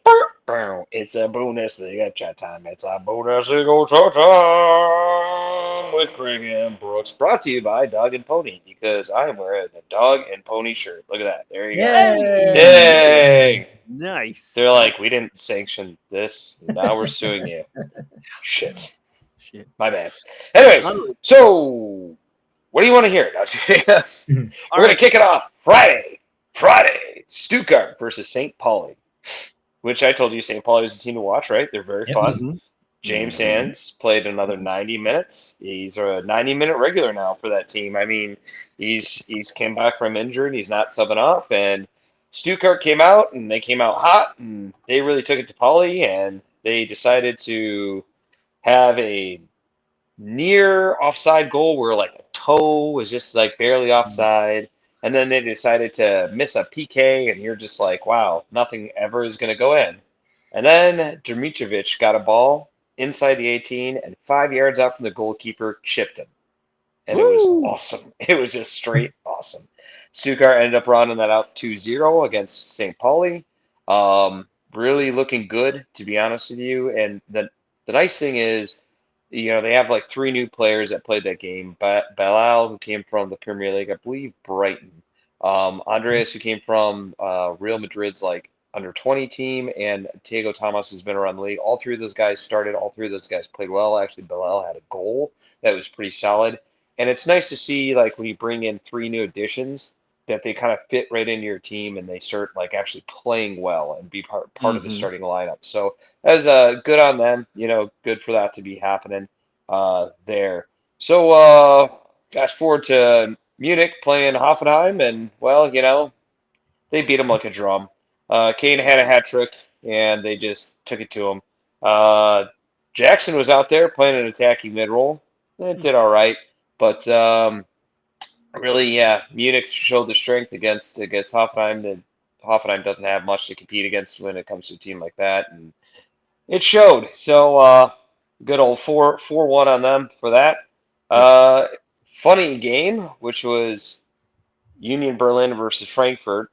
It's a Bundesliga chat time. It's a Bundesliga chat time with Craig and Brooks. Brought to you by Dog and Pony, because I am wearing the Dog and Pony shirt. Look at that. There you go. Yay! Nice. They're like, we didn't sanction this. Now we're suing you. Shit. My bad. Anyways, so what do you want to hear? Yes. We're going to kick it off Friday. Stuttgart versus St. Pauli, which I told you St. Pauli was a team to watch, right? They're very fun. Mm-hmm. James Sands played another 90 minutes. He's a 90-minute regular now for that team. I mean, he's came back from injury and he's not subbing off. And Stuttgart came out and they came out hot and they really took it to Pauli and they decided to have a near offside goal where like a toe was just like barely offside. And then they decided to miss a PK and you're just like, wow, nothing ever is going to go in. And then Dimitrovic got a ball inside the 18 and 5 yards out from the goalkeeper, chipped him. And It was awesome. It was just straight awesome. Stuttgart ended up rounding that out 2-0 against St. Pauli. Really looking good, to be honest with you. And the nice thing is, you know, they have like 3 new players that played that game. Balal, who came from the Premier League, I believe Brighton. Andreas, who came from Real Madrid's like under 20 team, and Diego Thomas has been around the league. All 3 of those guys started. All 3 of those guys played well. Actually, Balal had a goal that was pretty solid. And it's nice to see, like, when you bring in 3 new additions, that they kind of fit right into your team and they start like actually playing well and be part of the starting lineup. So that was good on them. You know, good for that to be happening there. So fast forward to Munich playing Hoffenheim, and well, you know, they beat them like a drum. Kane had a hat trick and they just took it to him. Jackson was out there playing an attacking mid role. It did all right, but really, yeah, Munich showed the strength against Hoffenheim. Hoffenheim doesn't have much to compete against when it comes to a team like that, and it showed. So good old 4-1 on them for that. Funny game, which was Union Berlin versus Frankfurt.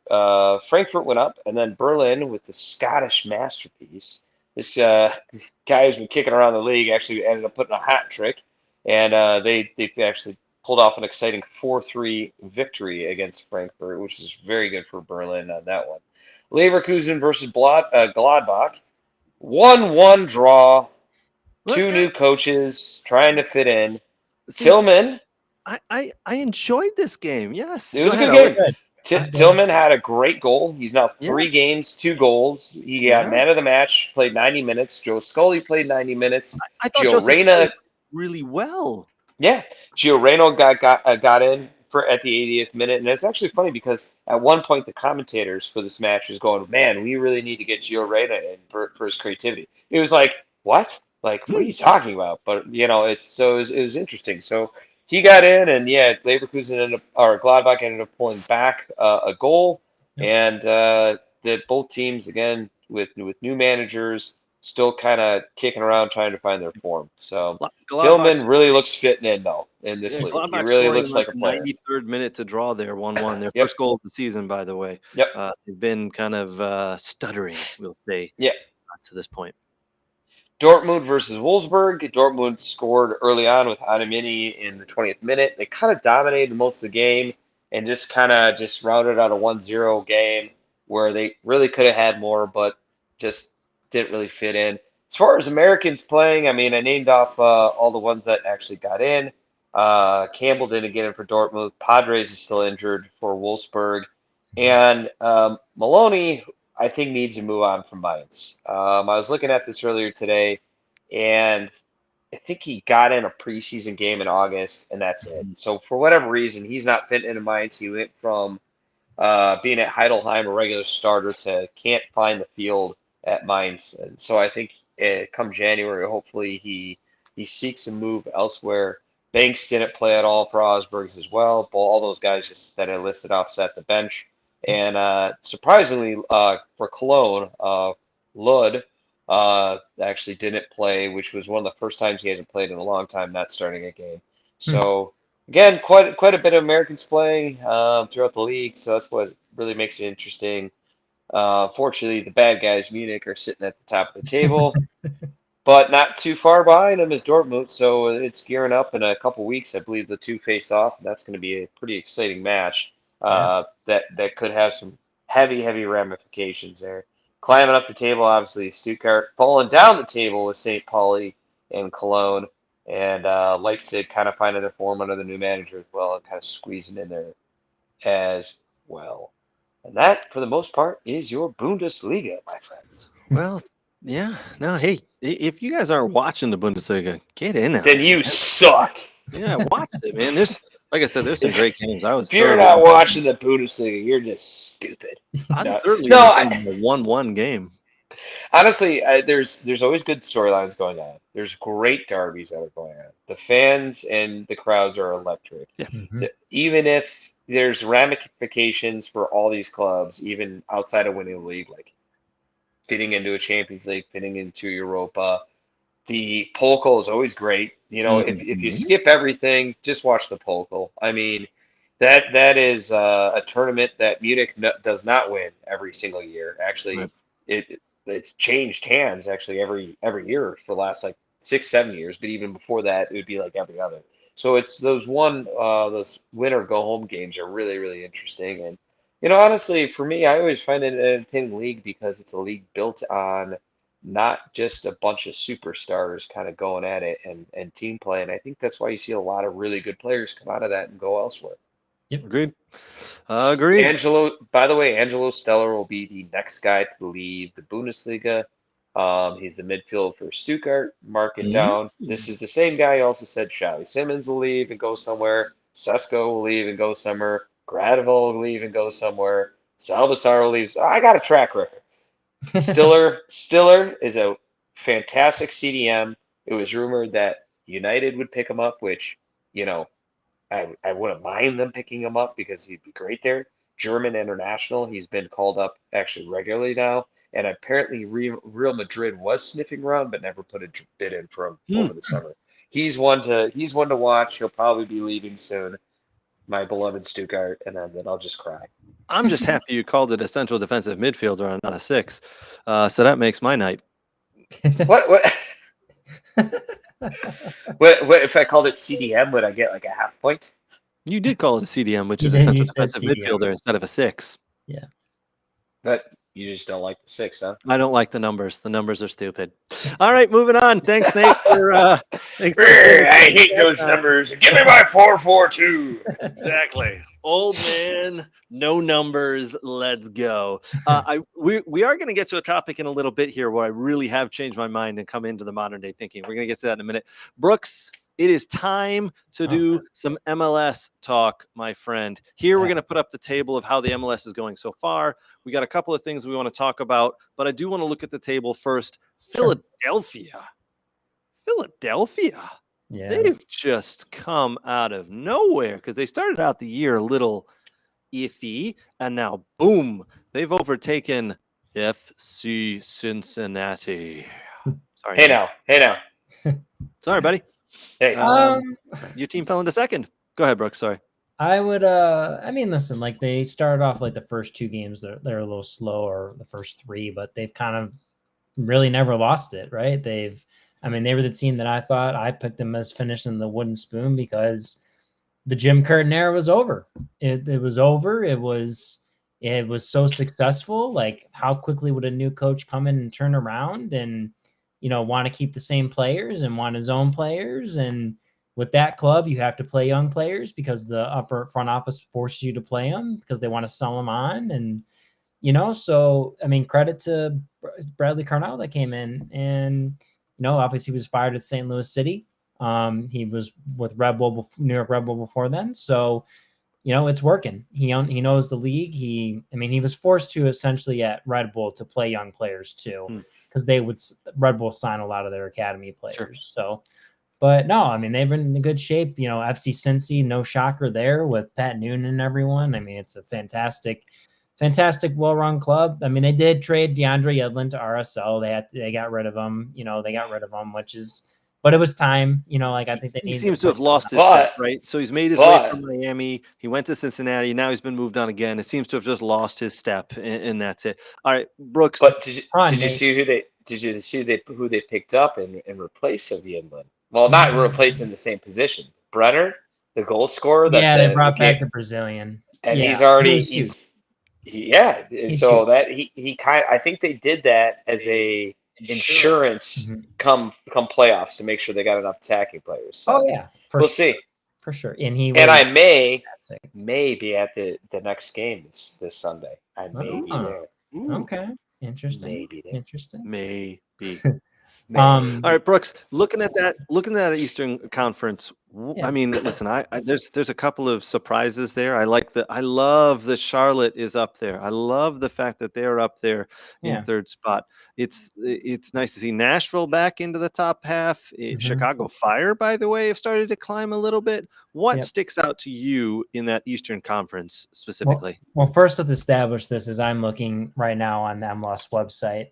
Frankfurt went up, and then Berlin with the Scottish masterpiece. This guy who's been kicking around the league actually ended up putting a hat trick, and they actually pulled off an exciting 4-3 victory against Frankfurt, which is very good for Berlin on that one. Leverkusen versus Gladbach. 1-1 draw. Two new coaches trying to fit in. Tillman. I enjoyed this game. Yes. It was a Go good ahead. game. Tillman had a great goal. He's now 3 games, 2 goals. He got man of the match, played 90 minutes. Joe Scully played 90 minutes. I thought Gio Reyna played really well. Yeah, Gio Reyna got in for at the 80th minute, and it's actually funny because at one point the commentators for this match was going, "Man, we really need to get Gio Reyna in for his creativity." It was like, "What? Like, what are you talking about?" But it was interesting. So he got in, and Gladbach ended up pulling back a goal, and that both teams again with new managers still kind of kicking around trying to find their form. So Tillman really looks fitting in though in this league. He really looks like a player. 93rd minute to draw there, 1-1. Their first goal of the season, by the way. Yep. They've been kind of stuttering, we'll say. Yeah. To this point. Dortmund versus Wolfsburg. Dortmund scored early on with Adamini in the 20th minute. They kind of dominated most of the game and just rounded out a 1-0 game where they really could have had more, but just didn't really fit in. As far as Americans playing, I mean, I named off all the ones that actually got in. Campbell didn't get in for Dortmund. Padres is still injured for Wolfsburg. And Maloney, I think, needs to move on from Mainz. I was looking at this earlier today, and I think he got in a preseason game in August, and that's it. So for whatever reason, he's not fitting into Mainz. He went from being at Heidelheim, a regular starter, to can't find the field at Mainz. And so I think come January, hopefully he seeks a move elsewhere. Banks didn't play at all for Augsburg as well. All those guys that I listed off sat the bench. And surprisingly for Cologne, Lud actually didn't play, which was one of the first times he hasn't played in a long time, not starting a game. So again, quite a bit of Americans playing throughout the league. So that's what really makes it interesting. Fortunately, the bad guys, Munich, are sitting at the top of the table, but not too far behind them is Dortmund. So it's gearing up in a couple weeks. I believe the two face off, and that's going to be a pretty exciting match. That could have some heavy ramifications there. Climbing up the table, obviously, Stuttgart. Falling down the table with St. Pauli and Cologne, and Leipzig kind of finding their form under the new manager as well, and kind of squeezing in there as well. And that, for the most part, is your Bundesliga, my friends. Well, yeah. No, hey, if you guys aren't watching the Bundesliga, get in there. Then you suck. Yeah, watch it, man. Like I said, there's some great games. If you're not watching the Bundesliga, you're just stupid. I certainly a 1-1 game. Honestly, there's always good storylines going on. There's great derbies that are going on. The fans and the crowds are electric. Yeah. Even if there's ramifications for all these clubs, even outside of winning the league, like fitting into a Champions League, fitting into Europa. The Pokal is always great. If you skip everything, just watch the Pokal. I mean, that is a tournament that Munich does not win every single year. Actually, it's changed hands actually every year for the last like 6-7 years. But even before that, it would be like every other. So it's those winner go home games are really, really interesting. And honestly, for me, I always find it an entertaining league because it's a league built on not just a bunch of superstars kind of going at it and team play. And I think that's why you see a lot of really good players come out of that and go elsewhere. Yep. Agreed. Agreed. By the way, Angelo Steller will be the next guy to leave the Bundesliga. He's the midfield for Stuttgart. Mark it down. This is the same guy who also said Xavi Simmons will leave and go somewhere. Sesko will leave and go somewhere. Gradeville will leave and go somewhere. Salvasar will leave. I got a track record. Stiller is a fantastic CDM. It was rumored that United would pick him up, which, I wouldn't mind them picking him up because he'd be great there. German international. He's been called up actually regularly now. And apparently Real Madrid was sniffing around, but never put a bid in for him over the summer. He's one to watch. He'll probably be leaving soon. My beloved Stuttgart, and then I'll just cry. I'm just happy you called it a central defensive midfielder and not a 6. So that makes my night. What? What if I called it CDM? Would I get like a half point? You did call it a CDM, which You is a did, central you said defensive CDM. midfielder instead of a 6. Yeah. But you just don't like the 6, huh? I don't like the numbers. The numbers are stupid. All right, moving on. Thanks, Nate. Thanks for I hate those numbers. Give me my 4-4-2. Exactly. Old man, no numbers. Let's go. We are going to get to a topic in a little bit here where I really have changed my mind and come into the modern day thinking. We're going to get to that in a minute. Brooks, it is time to do some MLS talk, my friend. Here we're going to put up the table of how the MLS is going so far. We got a couple of things we want to talk about, but I do want to look at the table first. Philadelphia. Yeah. They've just come out of nowhere because they started out the year a little iffy, and now, boom, they've overtaken FC Cincinnati. Sorry. Hey now. Sorry, buddy. Hey. Your team fell into second. Go ahead, Brooks. Sorry. I would I mean, listen, like they started off like the first 2 games, they're a little slow, or the first 3, but they've kind of really never lost it, right? They were the team that I picked them as finishing the wooden spoon because the Jim Curtin era was over. It was over. It was so successful. Like, how quickly would a new coach come in and turn around and, want to keep the same players and want his own players? And with that club, you have to play young players because the upper front office forces you to play them because they want to sell them on. And, so, I mean, credit to Bradley Carnell that came in and, obviously he was fired at St. Louis City. He was with New York Red Bull before then. So, it's working. He knows the league. He was forced to essentially at Red Bull to play young players too, because Red Bull sign a lot of their academy players. Sure. So, but no, they've been in good shape. FC Cincy, no shocker there with Pat Noonan and everyone. It's a fantastic, well-run club. They did trade DeAndre Yedlin to RSL. They got rid of him. But it was time. I think he seems to have lost his step, right? So he's made his way from Miami. He went to Cincinnati. Now he's been moved on again. It seems to have just lost his step, and that's it. All right, Brooks. But did you see who they picked up in replace of Yedlin? Well, not replaced in the same position. Brenner, the goal scorer. They brought back the Brazilian, and he's I think they did that as a insurance come playoffs to make sure they got enough attacking players. So we'll see for sure. I may be at the next game this Sunday. I may be there. Okay, interesting. Maybe there. Interesting. Maybe. All right, Brooks. Looking at that Eastern Conference. Listen. There's a couple of surprises there. I love that Charlotte is up there. I love the fact that they're up there in third spot. It's nice to see Nashville back into the top half. Chicago Fire, by the way, have started to climb a little bit. What sticks out to you in that Eastern Conference specifically? Well, first let's establish this as I'm looking right now on the MLS website.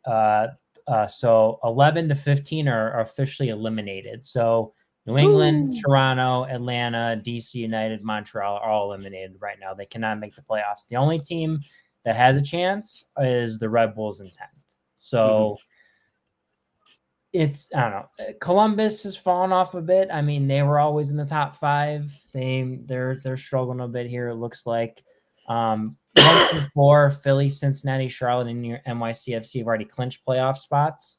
So 11 to 15 are officially eliminated. So New England, Toronto, Atlanta, DC United, Montreal are all eliminated right now. They cannot make the playoffs. The only team that has a chance is the Red Bulls in 10th. So it's, I don't know. Columbus has fallen off a bit. They were always in the top 5. They're struggling a bit here, it looks like. 1 through 4, Philly, Cincinnati, Charlotte, and NYCFC have already clinched playoff spots.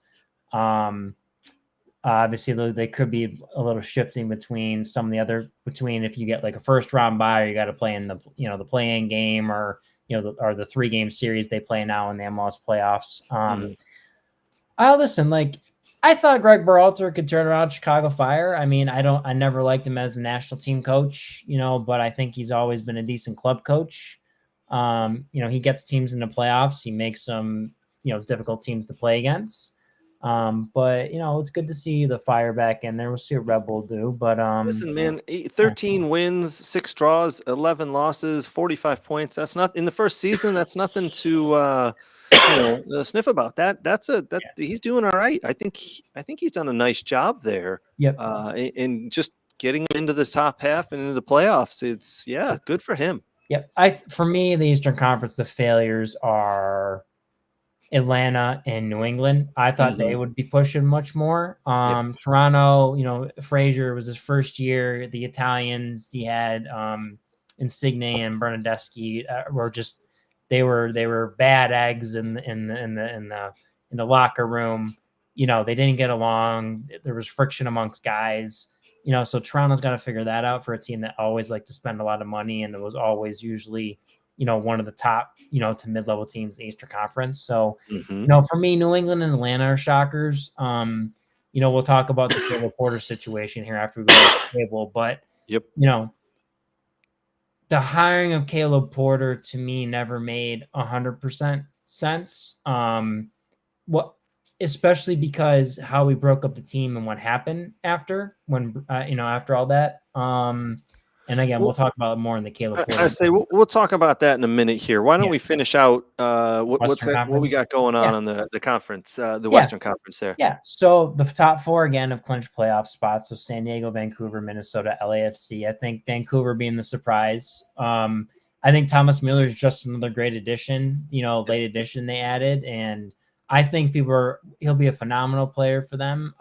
Obviously, they could be a little shifting between some of the other, if you get like a first round bye, or you got to play in the the play-in game, or or the 3-game series they play now in the MLS playoffs. Listen, I thought Greg Berhalter could turn around Chicago Fire. I never liked him as the national team coach, but I think he's always been a decent club coach. He gets teams into playoffs. He makes them, difficult teams to play against. But it's good to see the fire back in there. We'll see what Red Bull do. But Listen, man, 13 wins, 6 draws, 11 losses, 45 points. That's not in the first season. That's nothing to sniff about. He's doing all right. I think he's done a nice job there. Yep. In just getting into the top half and into the playoffs. It's good for him. Yep. For me, the Eastern Conference, the failures are Atlanta and New England. I thought they would be pushing much more. Toronto, Frazier was his first year. The Italians, he had Insigne and Bernardeschi they were bad eggs in the locker room. They didn't get along. There was friction amongst guys. So Toronto's got to figure that out for a team that always liked to spend a lot of money, and it was always usually one of the top, to mid-level teams in the Eastern Conference. So, for me, New England and Atlanta are shockers. We'll talk about the Caleb Porter situation here after we go to the table. But, the hiring of Caleb Porter to me never made 100% sense. Especially because how we broke up the team and what happened after after all that. And again, we'll talk about it more in the Caleb. I say we'll talk about that in a minute here. Why don't we finish out what we got going on the conference, the Western Conference there? Yeah. So the top 4 again have clinched playoff spots. So San Diego, Vancouver, Minnesota, LAFC. I think Vancouver being the surprise. I think Thomas Mueller is just another great addition. Late addition they added, and I think he'll be a phenomenal player for them.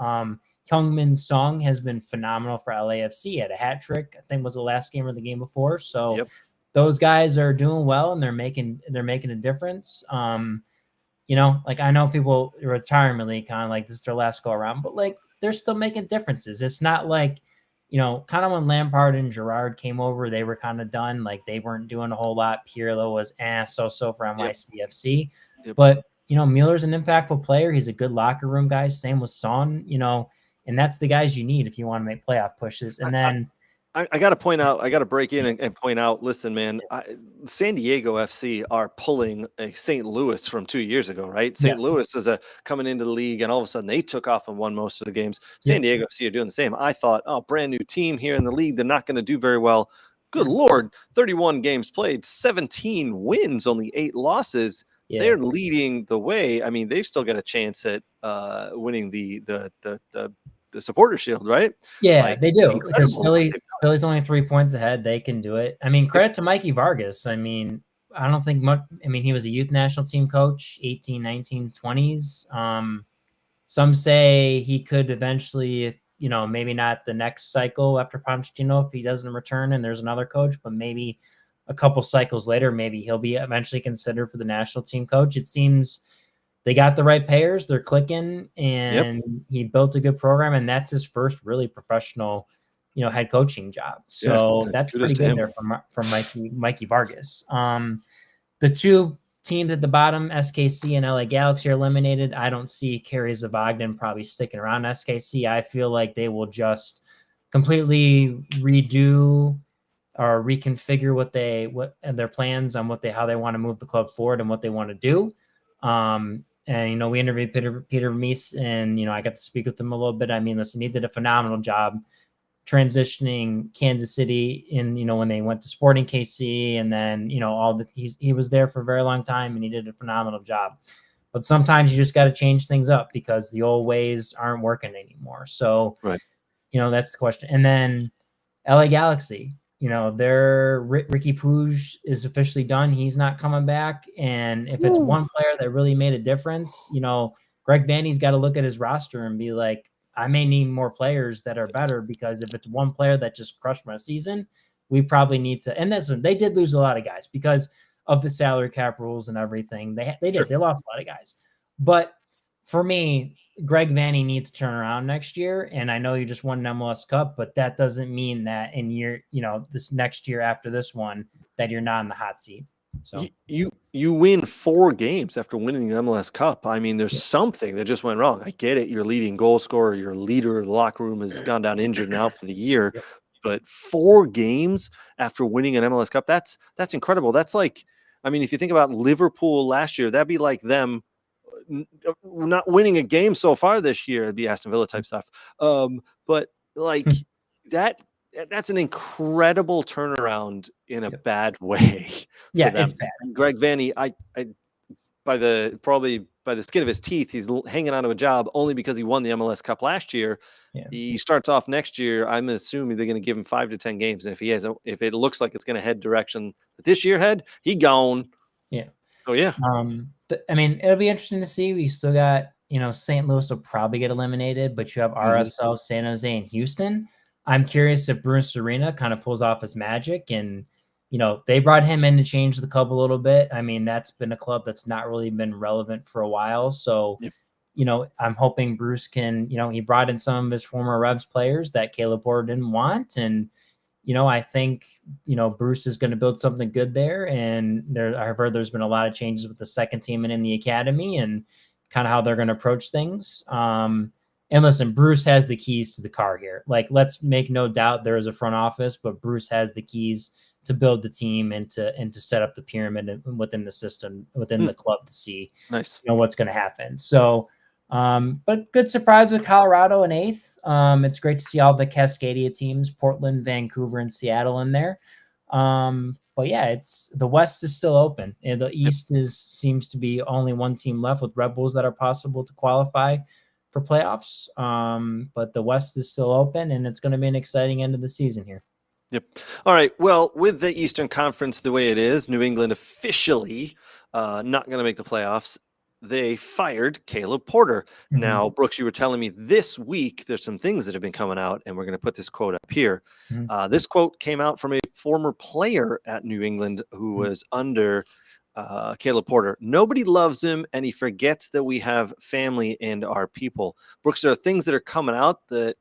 Heung-min Song has been phenomenal for LAFC. He had a hat trick, I think was the last game or the game before. So those guys are doing well, and they're making a difference. I know people retirement league kind of like this is their last go around, but they're still making differences. It's not like, kind of when Lampard and Gerrard came over, they were kind of done. They weren't doing a whole lot. Pirlo was so for NYCFC. But Mueller's an impactful player. He's a good locker room guy. Same with Son, and that's the guys you need if you want to make playoff pushes. And then I got to break in and point out, listen, man, San Diego FC are pulling a St. Louis from 2 years ago, right? St. Louis is coming into the league, and all of a sudden they took off and won most of the games. San Diego FC are doing the same. I thought, brand new team here in the league. They're not going to do very well. Good Lord, 31 games played, 17 wins, only 8 losses. Yeah. They're leading the way. I mean, they've still got a chance at winning the supporter shield, right? Yeah, they do. Because Philly's only 3 points ahead. They can do it. I mean, credit to Mikey Vargas. I mean, I don't think much. I mean, he was a youth national team coach, 18, 19, 20s. Some say he could eventually, maybe not the next cycle after Pochettino if he doesn't return and there's another coach, but maybe a couple cycles later, maybe he'll be eventually considered for the national team coach. It seems they got the right players. They're clicking, and he built a good program, and that's his first really professional, head coaching job. So that's pretty good there from Mikey Vargas. The 2 teams at the bottom, SKC and LA Galaxy, are eliminated. I don't see Kerry Zavagnin probably sticking around SKC. I feel like they will just completely redo or reconfigure what their plans on how they want to move the club forward and what they want to do. And we interviewed Peter Meese, and I got to speak with him a little bit. I mean, listen, he did a phenomenal job transitioning Kansas City in, when they went to Sporting KC, and then he was there for a very long time, and he did a phenomenal job. But sometimes you just got to change things up because the old ways aren't working anymore. So, that's the question. And then LA Galaxy. Their Ricky Puig is officially done. He's not coming back. And if it's one player that really made a difference, Greg Vanny's got to look at his roster and be like, I may need more players that are better, because if it's one player that just crushed my season, we probably need to. And they did lose a lot of guys because of the salary cap rules and everything. They lost a lot of guys. But for me, Greg Vanny needs to turn around next year. And I know you just won an MLS Cup, but that doesn't mean that in this next year after this one, that you're not in the hot seat. So you win 4 games after winning the MLS Cup. I mean, there's something that just went wrong. I get it. Your leading goal scorer, your leader of the locker room has gone down injured now for the year, but 4 games after winning an MLS Cup, that's incredible. That's like, I mean, if you think about Liverpool last year, that'd be like them not winning a game so far this year. It'd be Aston Villa type stuff. But like that's an incredible turnaround in a bad way. Yeah, for them. it's bad. And Greg Vanny, I probably by the skin of his teeth, he's hanging on to a job only because he won the MLS Cup last year. Yeah. He starts off next year. I'm assuming they're going to give him 5 to 10 games, and if it looks like it's going to head direction that this year had, he gone. Yeah. Oh yeah. I mean, it'll be interesting to see. We still got, St. Louis will probably get eliminated, but you have RSL, San Jose, and Houston. I'm curious if Bruce Arena kind of pulls off his magic, and they brought him in to change the club a little bit. I mean, that's been a club that's not really been relevant for a while. So, I'm hoping Bruce can, he brought in some of his former Revs players that Caleb Porter didn't want. And, I think, Bruce is going to build something good there. And I've heard there's been a lot of changes with the second team and in the academy and kind of how they're going to approach things. And listen, Bruce has the keys to the car here. Like, let's make no doubt there is a front office, but Bruce has the keys to build the team and to set up the pyramid within the system, within the club to see what's going to happen. So, but good surprise with Colorado in 8th. It's great to see all the Cascadia teams, Portland, Vancouver, and Seattle in there. But yeah, the West is still open. And the East seems to be only one team left with Red Bulls that are possible to qualify for playoffs. But the West is still open, and it's going to be an exciting end of the season here. Yep. All right. Well, with the Eastern Conference the way it is, New England officially not going to make the playoffs. They fired Caleb Porter. Now, Brooks, you were telling me this week there's some things that have been coming out, and we're going to put this quote up here. This quote came out from a former player at New England who was under Caleb Porter. Nobody loves him, and he forgets that we have family and our people. Brooks, there are things that are coming out that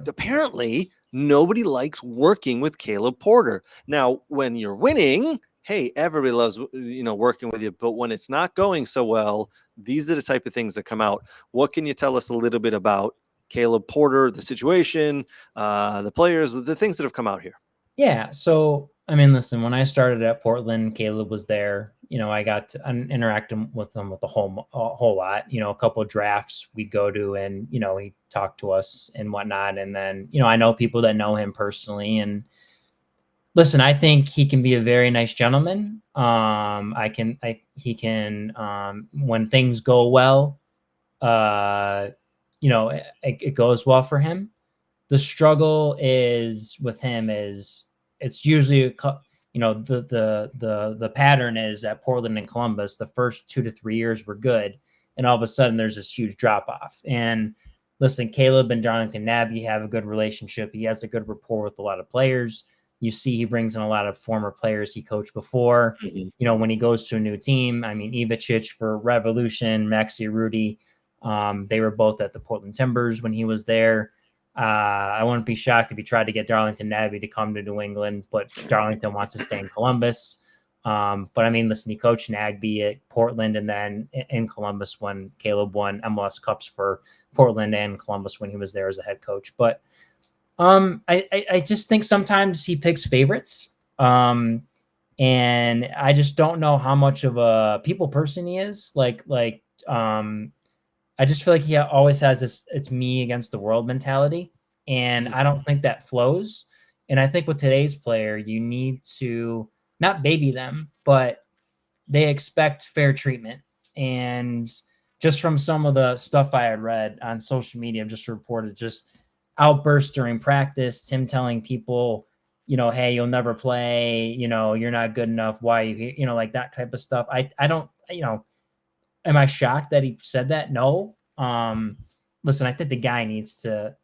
apparently nobody likes working with Caleb Porter. Now, when you're winning, hey, everybody loves working with you. But when it's not going so well, these are the type of things that come out. What can you tell us a little bit about Caleb Porter, the situation, the players, the things that have come out here? Yeah. So, I mean, listen, when I started at Portland, Caleb was there. I got to interact with them with a whole lot. A couple of drafts we'd go to, and he talked to us and whatnot. And then I know people that know him personally. And listen, I think he can be a very nice gentleman. He can when things go well, it goes well for him. The struggle with him is it's usually the pattern is at Portland and Columbus, the first 2 to 3 years were good. And all of a sudden there's this huge drop off. And listen, Caleb and Darlington Nabby have a good relationship. He has a good rapport with a lot of players. You see, he brings in a lot of former players he coached before. When he goes to a new team, I mean, Ivacic for Revolution, Maxi Rudy, they were both at the Portland Timbers when he was there. I wouldn't be shocked if he tried to get Darlington Nabby to come to New England, but Darlington wants to stay in Columbus. But I mean, listen, he coached Nagby at Portland and then in Columbus when Caleb won MLS Cups for Portland and Columbus when he was there as a head coach. But I just think sometimes he picks favorites. And I just don't know how much of a people person he is. I just feel like he always has this "it's me against the world" mentality, and I don't think that flows. And I think with today's player, you need to not baby them, but they expect fair treatment. And just from some of the stuff I had read on social media, just reported just outbursts during practice, him telling people, hey, you'll never play, you're not good enough. Why are you here? Like that type of stuff. I don't, am I shocked that he said that? No. Listen, I think the guy needs to,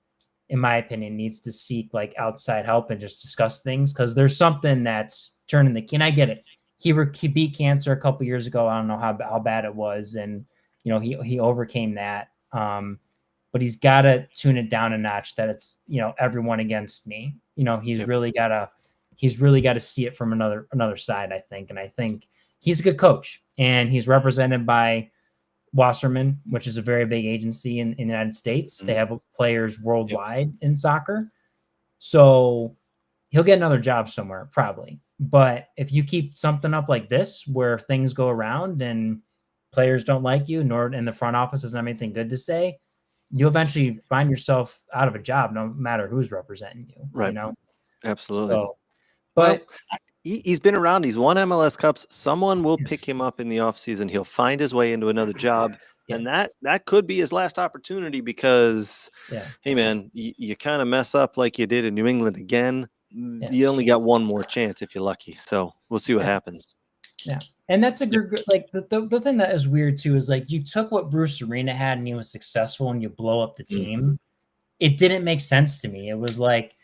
in my opinion, needs to seek like outside help and just discuss things. Cause there's something that's turning the key. And I get it. He beat cancer a couple years ago. I don't know how bad it was. And, he overcame that. But he's got to tune it down a notch that it's, everyone against me. He's really got to see it from another side, I think. And I think he's a good coach, and he's represented by Wasserman, which is a very big agency in the United States. They have players worldwide in soccer. So he'll get another job somewhere, probably. But if you keep something up like this, where things go around and players don't like you, nor in the front office doesn't have anything good to say, you eventually find yourself out of a job, no matter who's representing you. Right. You know, Absolutely. so, but He's been around. He's won MLS Cups. Someone will pick him up in the offseason. He'll find his way into another job. Yeah. And that could be his last opportunity because, yeah, hey, man, you kind of mess up like you did in New England again. Yeah. You only got one more chance if you're lucky. So we'll see what happens. yeah. And that's a good, like the thing that is weird too is like you took what Bruce Arena had and he was successful and you blow up the team. It didn't make sense to me. It was like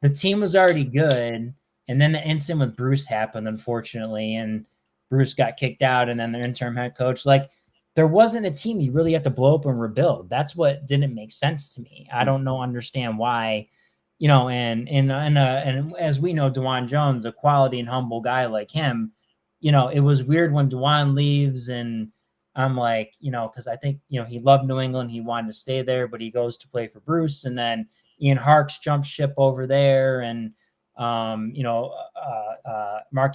the team was already good. And then the incident with Bruce happened, unfortunately, and Bruce got kicked out, and then the interim head coach. Like, there wasn't a team you really had to blow up and rebuild. That's what didn't make sense to me. I don't understand why, you know. And as we know, DeJuan Jones, a quality and humble guy like him, you know, it was weird when DeJuan leaves, and I'm like, you know, because I think, you know, he loved New England, he wanted to stay there, but he goes to play for Bruce, and then Ian Harkes jumped ship over there, and Mark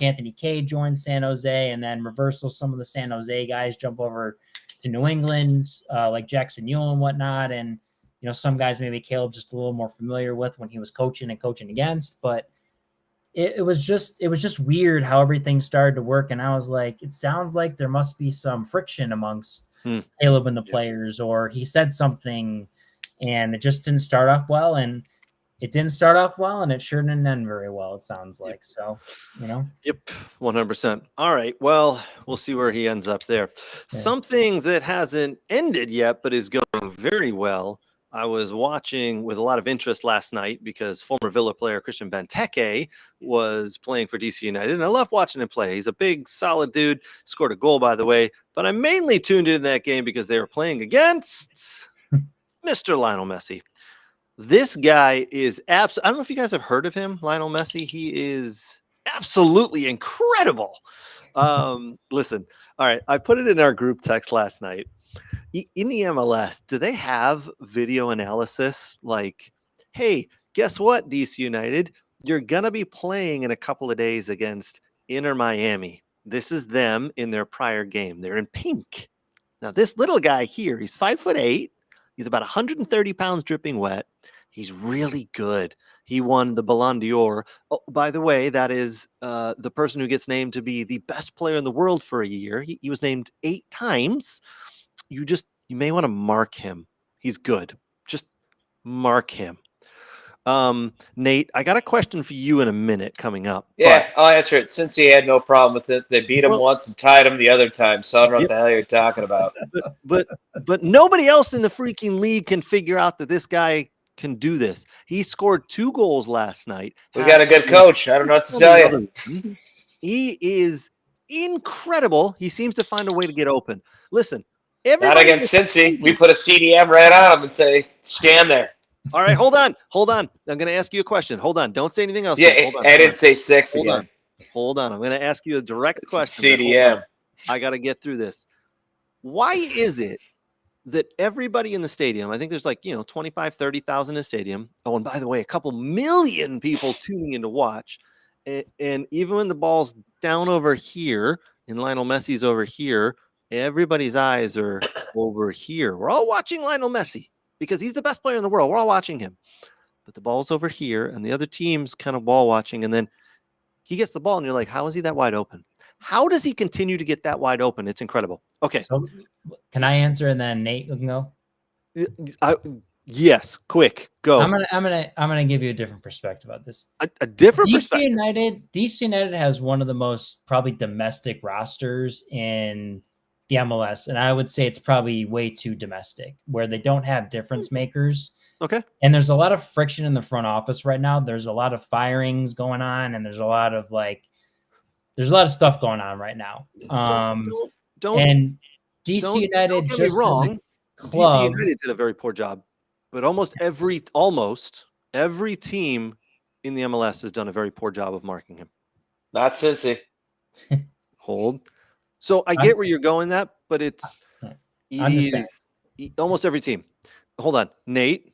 Anthony Kaye joins San Jose, and then reversal. Some of the San Jose guys jump over to New England, like Jackson Ewell and whatnot. And, you know, some guys maybe Caleb just a little more familiar with when he was coaching against, but it was just weird how everything started to work. And I was like, it sounds like there must be some friction amongst Caleb and the players, or he said something and it just didn't start off well. And it didn't start off well, and it sure didn't end very well, it sounds like. So, you know. Yep, 100%. All right, well, we'll see where he ends up there. Yeah. Something that hasn't ended yet but is going very well. I was watching with a lot of interest last night because former Villa player Christian Benteke was playing for DC United, and I love watching him play. He's a big, solid dude, scored a goal, by the way, but I mainly tuned in that game because they were playing against Mr. Lionel Messi. This guy is I don't know if you guys have heard of him, Lionel Messi. He is absolutely incredible. Listen, all right, I put it in our group text last night. In the MLS, do they have video analysis like, hey, guess what, DC United? You're going to be playing in a couple of days against Inter Miami. This is them in their prior game. They're in pink. Now, this little guy here, he's 5'8". He's about 130 pounds dripping wet. He's really good. He won the Ballon d'Or. Oh, by the way, that is the person who gets named to be the best player in the world for a year. He was named 8 times. You may want to mark him. He's good. Just mark him. Nate, I got a question for you in a minute coming up. Yeah, I'll answer it. Since he had no problem with it, they beat him once and tied him the other time. So I don't know what the hell you're talking about. But nobody else in the freaking league can figure out that this guy can do this. He scored 2 goals last night. We got a good coach. I don't know what to tell you. He is incredible. He seems to find a way to get open. Listen, not against Cincy. We put a CDM right on him and say, stand there. All right, hold on. I'm going to ask you a question. Hold on. Don't say anything else. Yeah, hold on, I didn't say 6 again. Hold on. I'm going to ask you a direct question. CDM. I got to get through this. Why is it that everybody in the stadium, I think there's 25, 30,000 in the stadium. Oh, and by the way, a couple million people tuning in to watch. And even when the ball's down over here and Lionel Messi's over here, everybody's eyes are over here. We're all watching Lionel Messi because he's the best player in the world. We're all watching him. But the ball's over here, and the other team's kind of ball watching, and then he gets the ball, and you're like, how is he that wide open? How does he continue to get that wide open? It's incredible. Okay. So can I answer and then Nate can go? Yes, quick, go. I'm gonna give you a different perspective about this. A different perspective. DC United has one of the most probably domestic rosters in the MLS, and I would say it's probably way too domestic, where they don't have difference makers. Okay. And there's a lot of friction in the front office right now. There's a lot of firings going on, and there's a lot of stuff going on right now. And DC United, don't get just me wrong, club, DC United did a very poor job, but almost every team in the MLS has done a very poor job of marking him. Not Cincy. Hold. So I get where you're going that, but it's almost every team. Hold on, Nate,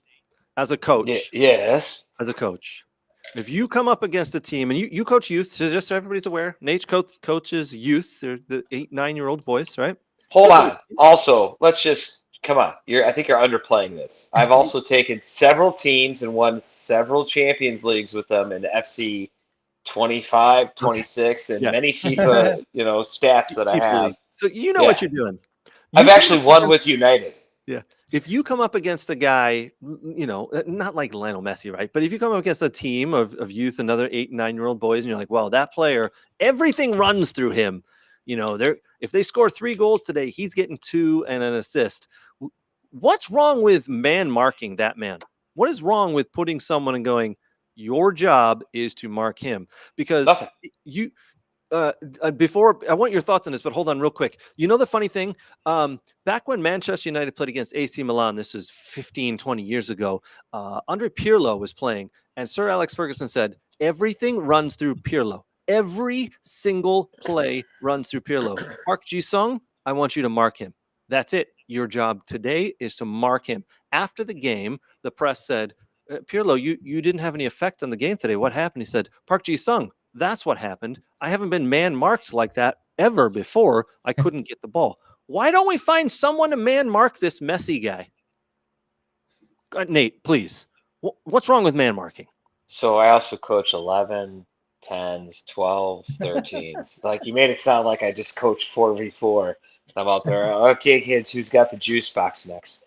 as a coach. Yes. As a coach, if you come up against a team and you coach youth, so just so everybody's aware, Nate coaches youth. They're the 8-9-year-old boys, right? Hold on. Also, let's just come on. I think you're underplaying this. I've also taken several teams and won several Champions Leagues with them in FC 25, 26, and Yeah. many FIFA, stats that I FIFA have. League. So you know what you're doing. I've actually won with United. Yeah. If you come up against a guy, not like Lionel Messi, right? But if you come up against a team of youth, another 8 and 9-year-old boys, and you're like, well, that player, everything runs through him. If they score 3 goals today, he's getting 2 and an assist. What's wrong with man marking that man? What is wrong with putting someone and going, your job is to mark him? Because Nothing. before, I want your thoughts on this, but hold on real quick. The funny thing, back when Manchester United played against AC Milan, this was 15, 20 years ago, Andre Pirlo was playing, and Sir Alex Ferguson said, everything runs through Pirlo. Every single play runs through Pirlo. Park Ji-sung, I want you to mark him. That's it. Your job today is to mark him. After the game, the press said, Pirlo, you didn't have any effect on the game today. What happened? He said, Park Ji-sung, that's what happened. I haven't been man marked like that ever before. I couldn't get the ball. Why don't we find someone to man mark this Messi guy? Nate, please. What's wrong with man marking? So I also coach 11, 10s, 12s, 13s. Like, you made it sound like I just coached 4v4. I'm out there. Okay, kids, who's got the juice box next?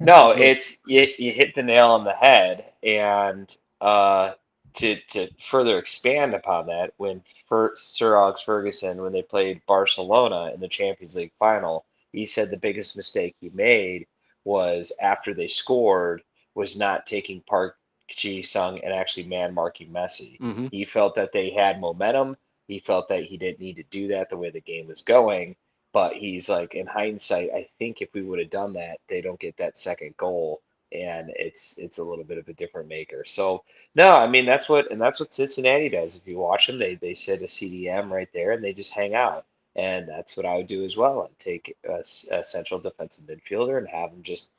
No, it's you hit the nail on the head. And to further expand upon that, when Sir Alex Ferguson, when they played Barcelona in the Champions League final, he said the biggest mistake he made was after they scored was not taking Park Ji-sung and actually man marking Messi. Mm-hmm. He felt that they had momentum. He felt that he didn't need to do that the way the game was going. But he's like, in hindsight, I think if we would have done that, they don't get that second goal, and it's a little bit of a different maker. So no, I mean that's what Cincinnati does. If you watch them, they set a CDM right there, and they just hang out. And that's what I would do as well. I'd take a central defensive midfielder and have him just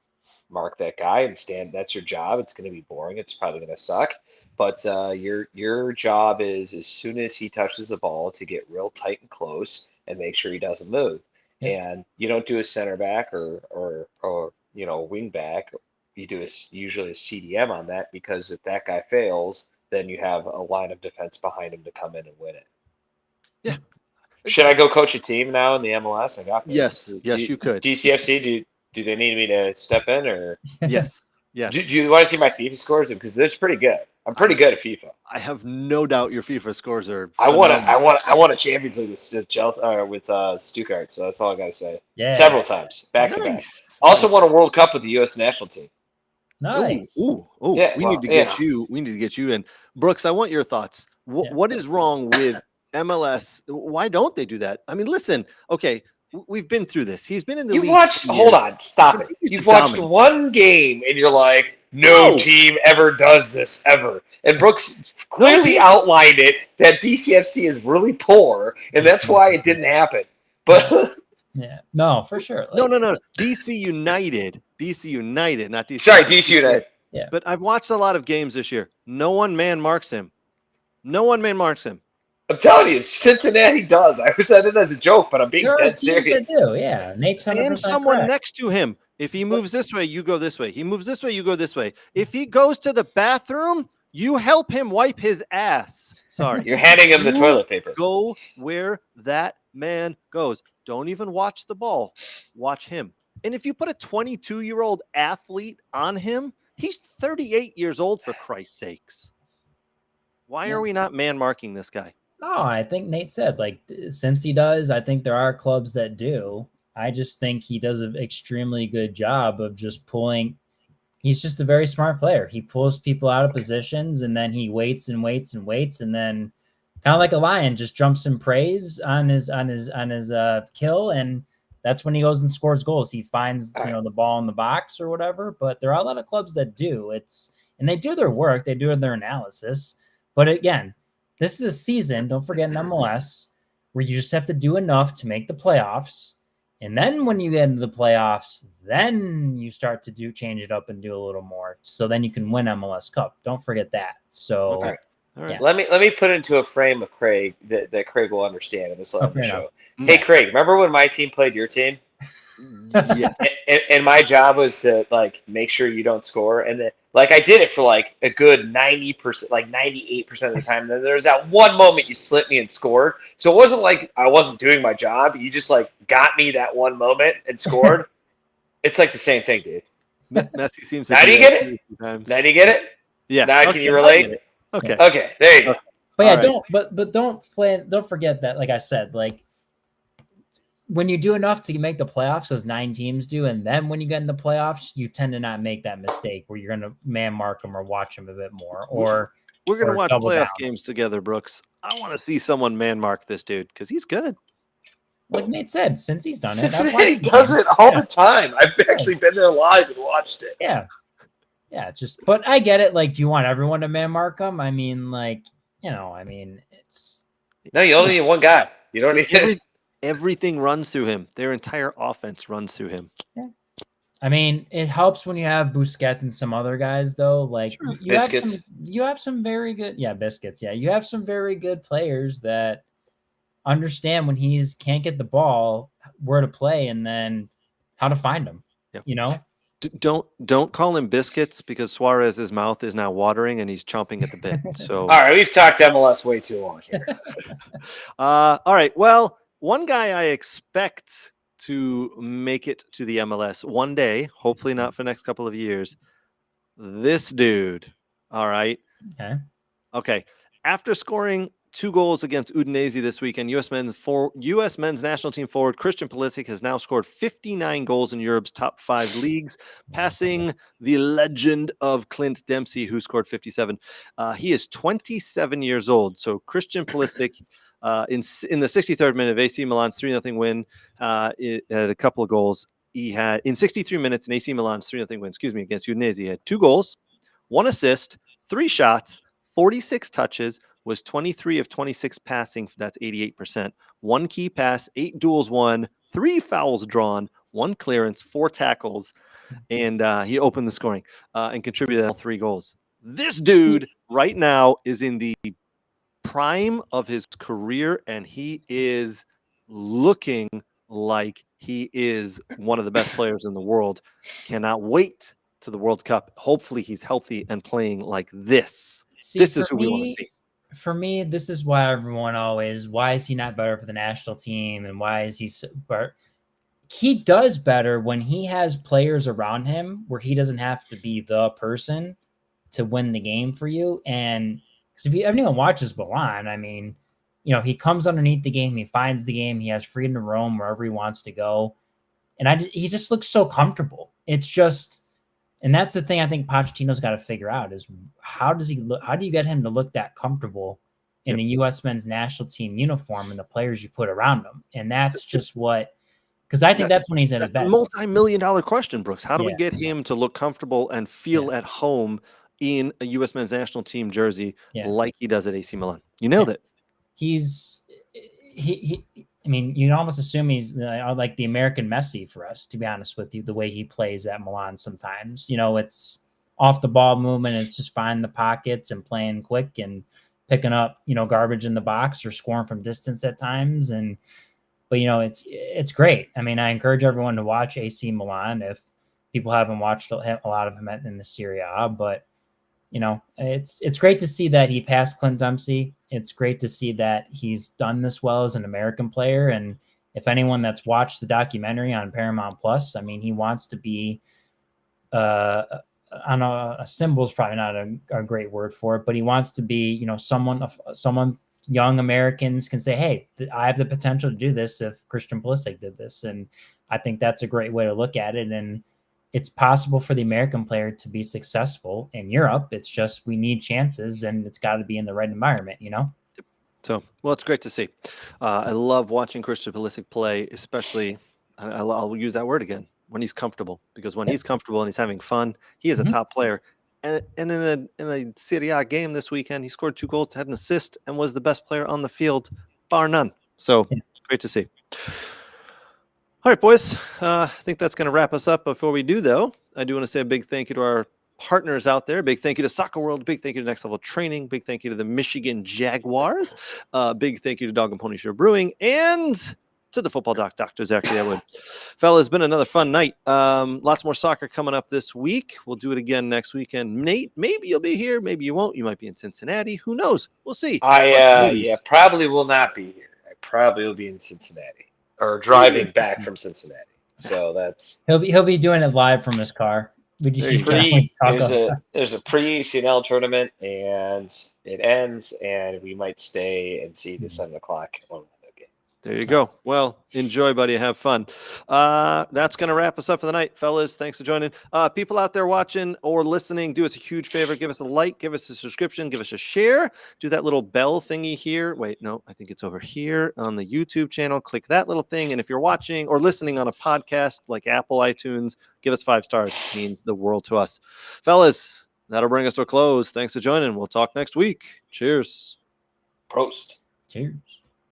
mark that guy and stand. That's your job. It's going to be boring. It's probably going to suck. But your job is, as soon as he touches the ball, to get real tight and close and make sure he doesn't move. Yeah. And you don't do a center back or wing back. You do usually a CDM on that, because if that guy fails, then you have a line of defense behind him to come in and win it. Yeah. Should I go coach a team now in the MLS? I got this. Yes, you could. DCFC, do they need me to step in, or? Yes. Yes. Do you want to see my FIFA scores? Because they're pretty good. I'm pretty good at FIFA. I have no doubt your FIFA scores are. I won a Champions League with Chelsea, with Stuttgart. So that's all I got to say. Yeah. Several times, back to back. Nice. Also won a World Cup with the U.S. national team. Nice. Ooh. Yeah, we need to get you. We need to get you in. Brooks, I want your thoughts. What is wrong with MLS? Why don't they do that? I mean, listen. Okay, we've been through this. He's been in the league. Hold on, stop it. You've watched one game and you're like, no team ever does this ever. And Brooks clearly outlined it that DCFC is really poor, and that's why it didn't happen. But yeah, no, for sure. No. DC United, not DC. Sorry, DC United. Yeah. But I've watched a lot of games this year. No one man marks him. I'm telling you, Cincinnati does. I said it as a joke, but I'm being dead serious. They do, yeah. Nate's 100% And someone correct. next to him. If he moves this way, you go this way. He moves this way, you go this way. If he goes to the bathroom, you help him wipe his ass. Sorry. You're handing him the toilet paper. Go where that man goes. Don't even watch the ball. Watch him. And if you put a 22-year-old athlete on him, he's 38 years old, for Christ's sakes. Why are we not man marking this guy? No, I think Nate said, since he does, I think there are clubs that do. I just think he does an extremely good job of just pulling. He's just a very smart player. He pulls people out of positions, and then he waits and waits and waits, and then kind of like a lion, just jumps and prays on his kill, and that's when he goes and scores goals. He finds the ball in the box or whatever. But there are a lot of clubs that do and they do their work, they do their analysis. But again, this is a season. Don't forget, in MLS, where you just have to do enough to make the playoffs. And then when you get into the playoffs, then you start to change it up and do a little more. So then you can win MLS Cup. Don't forget that. So All right. Let me put it into a frame of Craig that Craig will understand in this live Okay, show. now. Hey, Craig, remember when my team played your team? Yes. And my job was to like make sure you don't score, and then like I did it for like a good 90%, like 98% of the time. And then there was that one moment you slipped me and scored. So it wasn't like I wasn't doing my job. You just like got me that one moment and scored. It's like the same thing, dude. Messi seems to Now do you that get too it? a few times. Now do you get it? Yeah. Now Okay, can you I relate? get it. Okay. Okay, there you go. But yeah, All right. don't forget that, like I said, like when you do enough to make the playoffs, those 9 teams do, and then when you get in the playoffs, you tend to not make that mistake where you're gonna man mark them or watch them a bit more, or We're gonna or watch double playoff down. games together, Brooks. I want to see someone man mark this dude because he's good. Like Nate said, since he's done it, I've Cincinnati watched the does game. it all the time. I've actually been there live and watched it. Yeah, but I get it. Like, do you want everyone to man mark them? I mean, like, it's No, you only need one guy. You don't need Everything runs through him. Their entire offense runs through him. yeah. I mean, it helps when you have Busquets and some other guys, though. Like Biscuits. you have some very good, biscuits. Yeah, you have some very good players that understand when he's can't get the ball, where to play, and then how to find him. Yep. You know, Don't call him biscuits because Suarez's mouth is now watering and he's chomping at the bit. So All right, we've talked MLS way too long here. all right. Well, one guy I expect to make it to the MLS one day, hopefully not for the next couple of years. This dude. All right. Okay. After scoring 2 goals against Udinese this weekend, U.S. men's national team forward Christian Pulisic has now scored 59 goals in Europe's top 5 leagues, passing the legend of Clint Dempsey, who scored 57. He is 27 years old. So Christian Pulisic, in the 63rd minute of AC Milan's 3-0 win, had a couple of goals. He had in 63 minutes in AC Milan's 3-0 win, against Udinese. He had 2 goals, 1 assist, 3 shots, 46 touches, was 23 of 26 passing. That's 88%. 1 key pass, 8 duels won, 3 fouls drawn, 1 clearance, 4 tackles, and he opened the scoring and contributed all 3 goals. This dude right now is in the prime of his career, and he is looking like he is one of the best players in the world. Cannot wait to the World Cup. Hopefully he's healthy and playing like this. This is who we want to see. For me, this is why everyone always, why is he not better for the national team? And why is he so, but he does better when he has players around him where he doesn't have to be the person to win the game for you. And because if anyone watches Milan, I mean, he comes underneath the game, he finds the game, he has freedom to roam wherever he wants to go. And he just looks so comfortable. It's just, and that's the thing I think Pochettino's got to figure out is how does he look? How do you get him to look that comfortable in a U.S. men's national team uniform and the players you put around him? And that's just because I think that's when he's at his best. Multi-million-dollar question, Brooks. How do we get him to look comfortable and feel at home in a U.S. men's national team jersey like he does at AC Milan? You nailed it. I mean, you almost assume he's like the American Messi for us, to be honest with you, the way he plays at Milan sometimes. It's off the ball movement. It's just finding the pockets and playing quick and picking up, garbage in the box or scoring from distance at times. But it's great. I mean, I encourage everyone to watch AC Milan if people haven't watched a lot of him in the Serie A. But, it's great to see that he passed Clint Dempsey. It's great to see that he's done this well as an American player. And if anyone that's watched the documentary on Paramount Plus, I mean, he wants to be, I don't know, a symbol is probably not a great word for it, but he wants to be, someone young Americans can say, hey, I have the potential to do this if Christian Pulisic did this. And I think that's a great way to look at it. And it's possible for the American player to be successful in Europe. It's just we need chances, and it's got to be in the right environment, So, well, it's great to see. I love watching Christian Pulisic play, especially, I'll use that word again, when he's comfortable. Because when he's comfortable and he's having fun, he is a top player. And in a Serie A game this weekend, he scored 2 goals, had an assist, and was the best player on the field, bar none. So, great to see. All right, boys. I think that's going to wrap us up. Before we do, though, I do want to say a big thank you to our partners out there. Big thank you to Soccer World. Big thank you to Next Level Training. Big thank you to the Michigan Jaguars. Big thank you to Dog Pony Show Brewing. And to the football doc, Dr. Zachary Edwood. Fellas, it's been another fun night. Lots more soccer coming up this week. We'll do it again next weekend. Nate, maybe you'll be here. Maybe you won't. You might be in Cincinnati. Who knows? We'll see. Probably will not be here. I probably will be in Cincinnati or driving back from Cincinnati. So that's He'll be doing it live from his car. We just there's a pre-CNL tournament and it ends and we might stay and see the 7 o'clock on the game. There you go. Well, enjoy, buddy. Have fun. That's going to wrap us up for the night, fellas. Thanks for joining. People out there watching or listening, do us a huge favor. Give us a like, give us a subscription, give us a share. Do that little bell thingy here. Wait, no, I think it's over here on the YouTube channel. Click that little thing. And if you're watching or listening on a podcast like Apple, iTunes, give us 5 stars. It means the world to us. Fellas, that'll bring us to a close. Thanks for joining. We'll talk next week. Cheers. Prost. Cheers.